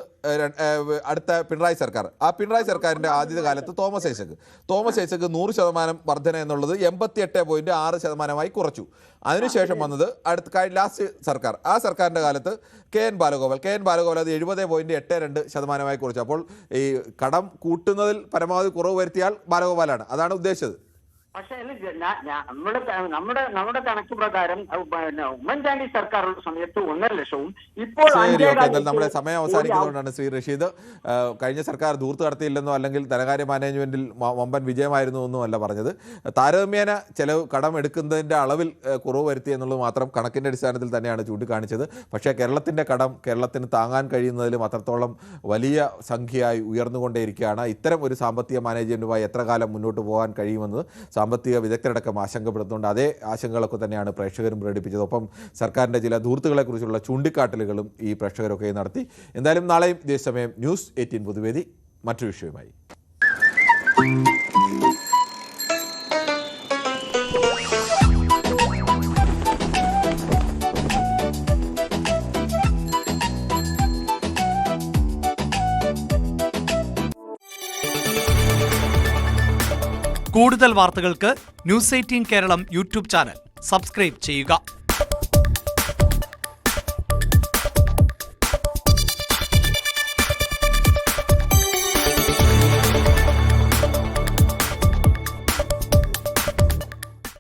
അടുത്ത പിണറായി സർക്കാർ. ആ പിണറായി സർക്കാരിൻ്റെ ആദ്യ കാലത്ത് തോമസ് ഐസക് 100% വർധന എന്നുള്ളത് 88.6% കുറച്ചു. അതിനുശേഷം വന്നത് അടുത്ത ലാസ്റ്റ് സർക്കാർ. ആ സർക്കാരിൻ്റെ കാലത്ത് KN ബാലഗോപാൽ അത് 70.82% കുറച്ചു. അപ്പോൾ ഈ കടം കൂട്ടുന്നതിൽ പരമാവധി കുറവ് വരുത്തിയാൽ ബാലഗോപാലാണ്, അതാണ് ഉദ്ദേശിച്ചത്. പക്ഷേ നമ്മുടെ കണക്ക് പ്രകാരം ഉമ്മൻചാണ്ടി സർക്കാരുള്ള സമയത്ത് 1.5 ലക്ഷവും ഇപ്പോൾ നമ്മുടെ സമയം അവസാനിക്കുന്നതുകൊണ്ടാണ് ശ്രീ റഷീദ്, കഴിഞ്ഞ സർക്കാർ ധൂർത്ത് നടത്തിയില്ലെന്നോ അല്ലെങ്കിൽ ധനകാര്യ മാനേജ്മെന്റിൽ വമ്പൻ വിജയമായിരുന്നു എന്നും അല്ല പറഞ്ഞത്. താരതമ്യേന ചെലവ് കടം എടുക്കുന്നതിൻ്റെ അളവിൽ കുറവ് വരുത്തി എന്നുള്ളത് മാത്രം കണക്കിൻ്റെ അടിസ്ഥാനത്തിൽ തന്നെയാണ് ചൂണ്ടിക്കാണിച്ചത്. പക്ഷേ കേരളത്തിൻ്റെ കടം കേരളത്തിന് താങ്ങാൻ കഴിയുന്നതിലും അത്രത്തോളം വലിയ സംഖ്യയായി ഉയർന്നുകൊണ്ടേയിരിക്കുകയാണ്. ഇത്തരം ഒരു സാമ്പത്തിക മാനേജ്മെന്റുമായി എത്ര കാലം മുന്നോട്ട് പോകാൻ കഴിയുമെന്ന് സാമ്പത്തിക വിദഗ്ധരടക്കം ആശങ്കപ്പെടുന്നുണ്ട്. അതേ ആശങ്കകളൊക്കെ തന്നെയാണ് പ്രേക്ഷകരും പ്രകടിപ്പിച്ചത്. ഒപ്പം സർക്കാരിൻ്റെ ചില ധൂർത്തുകളെക്കുറിച്ചുള്ള ചൂണ്ടിക്കാട്ടലുകളും ഈ പ്രേക്ഷകരൊക്കെ നടത്തി. എന്തായാലും നാളെയും ഇതേ സമയം ന്യൂസ് 18 പൊതുവേദി മറ്റൊരു വിഷയവുമായി. കൂടുതൽ വാർത്തകൾക്ക് News 18 Keralam YouTube channel subscribe ചെയ്യുക.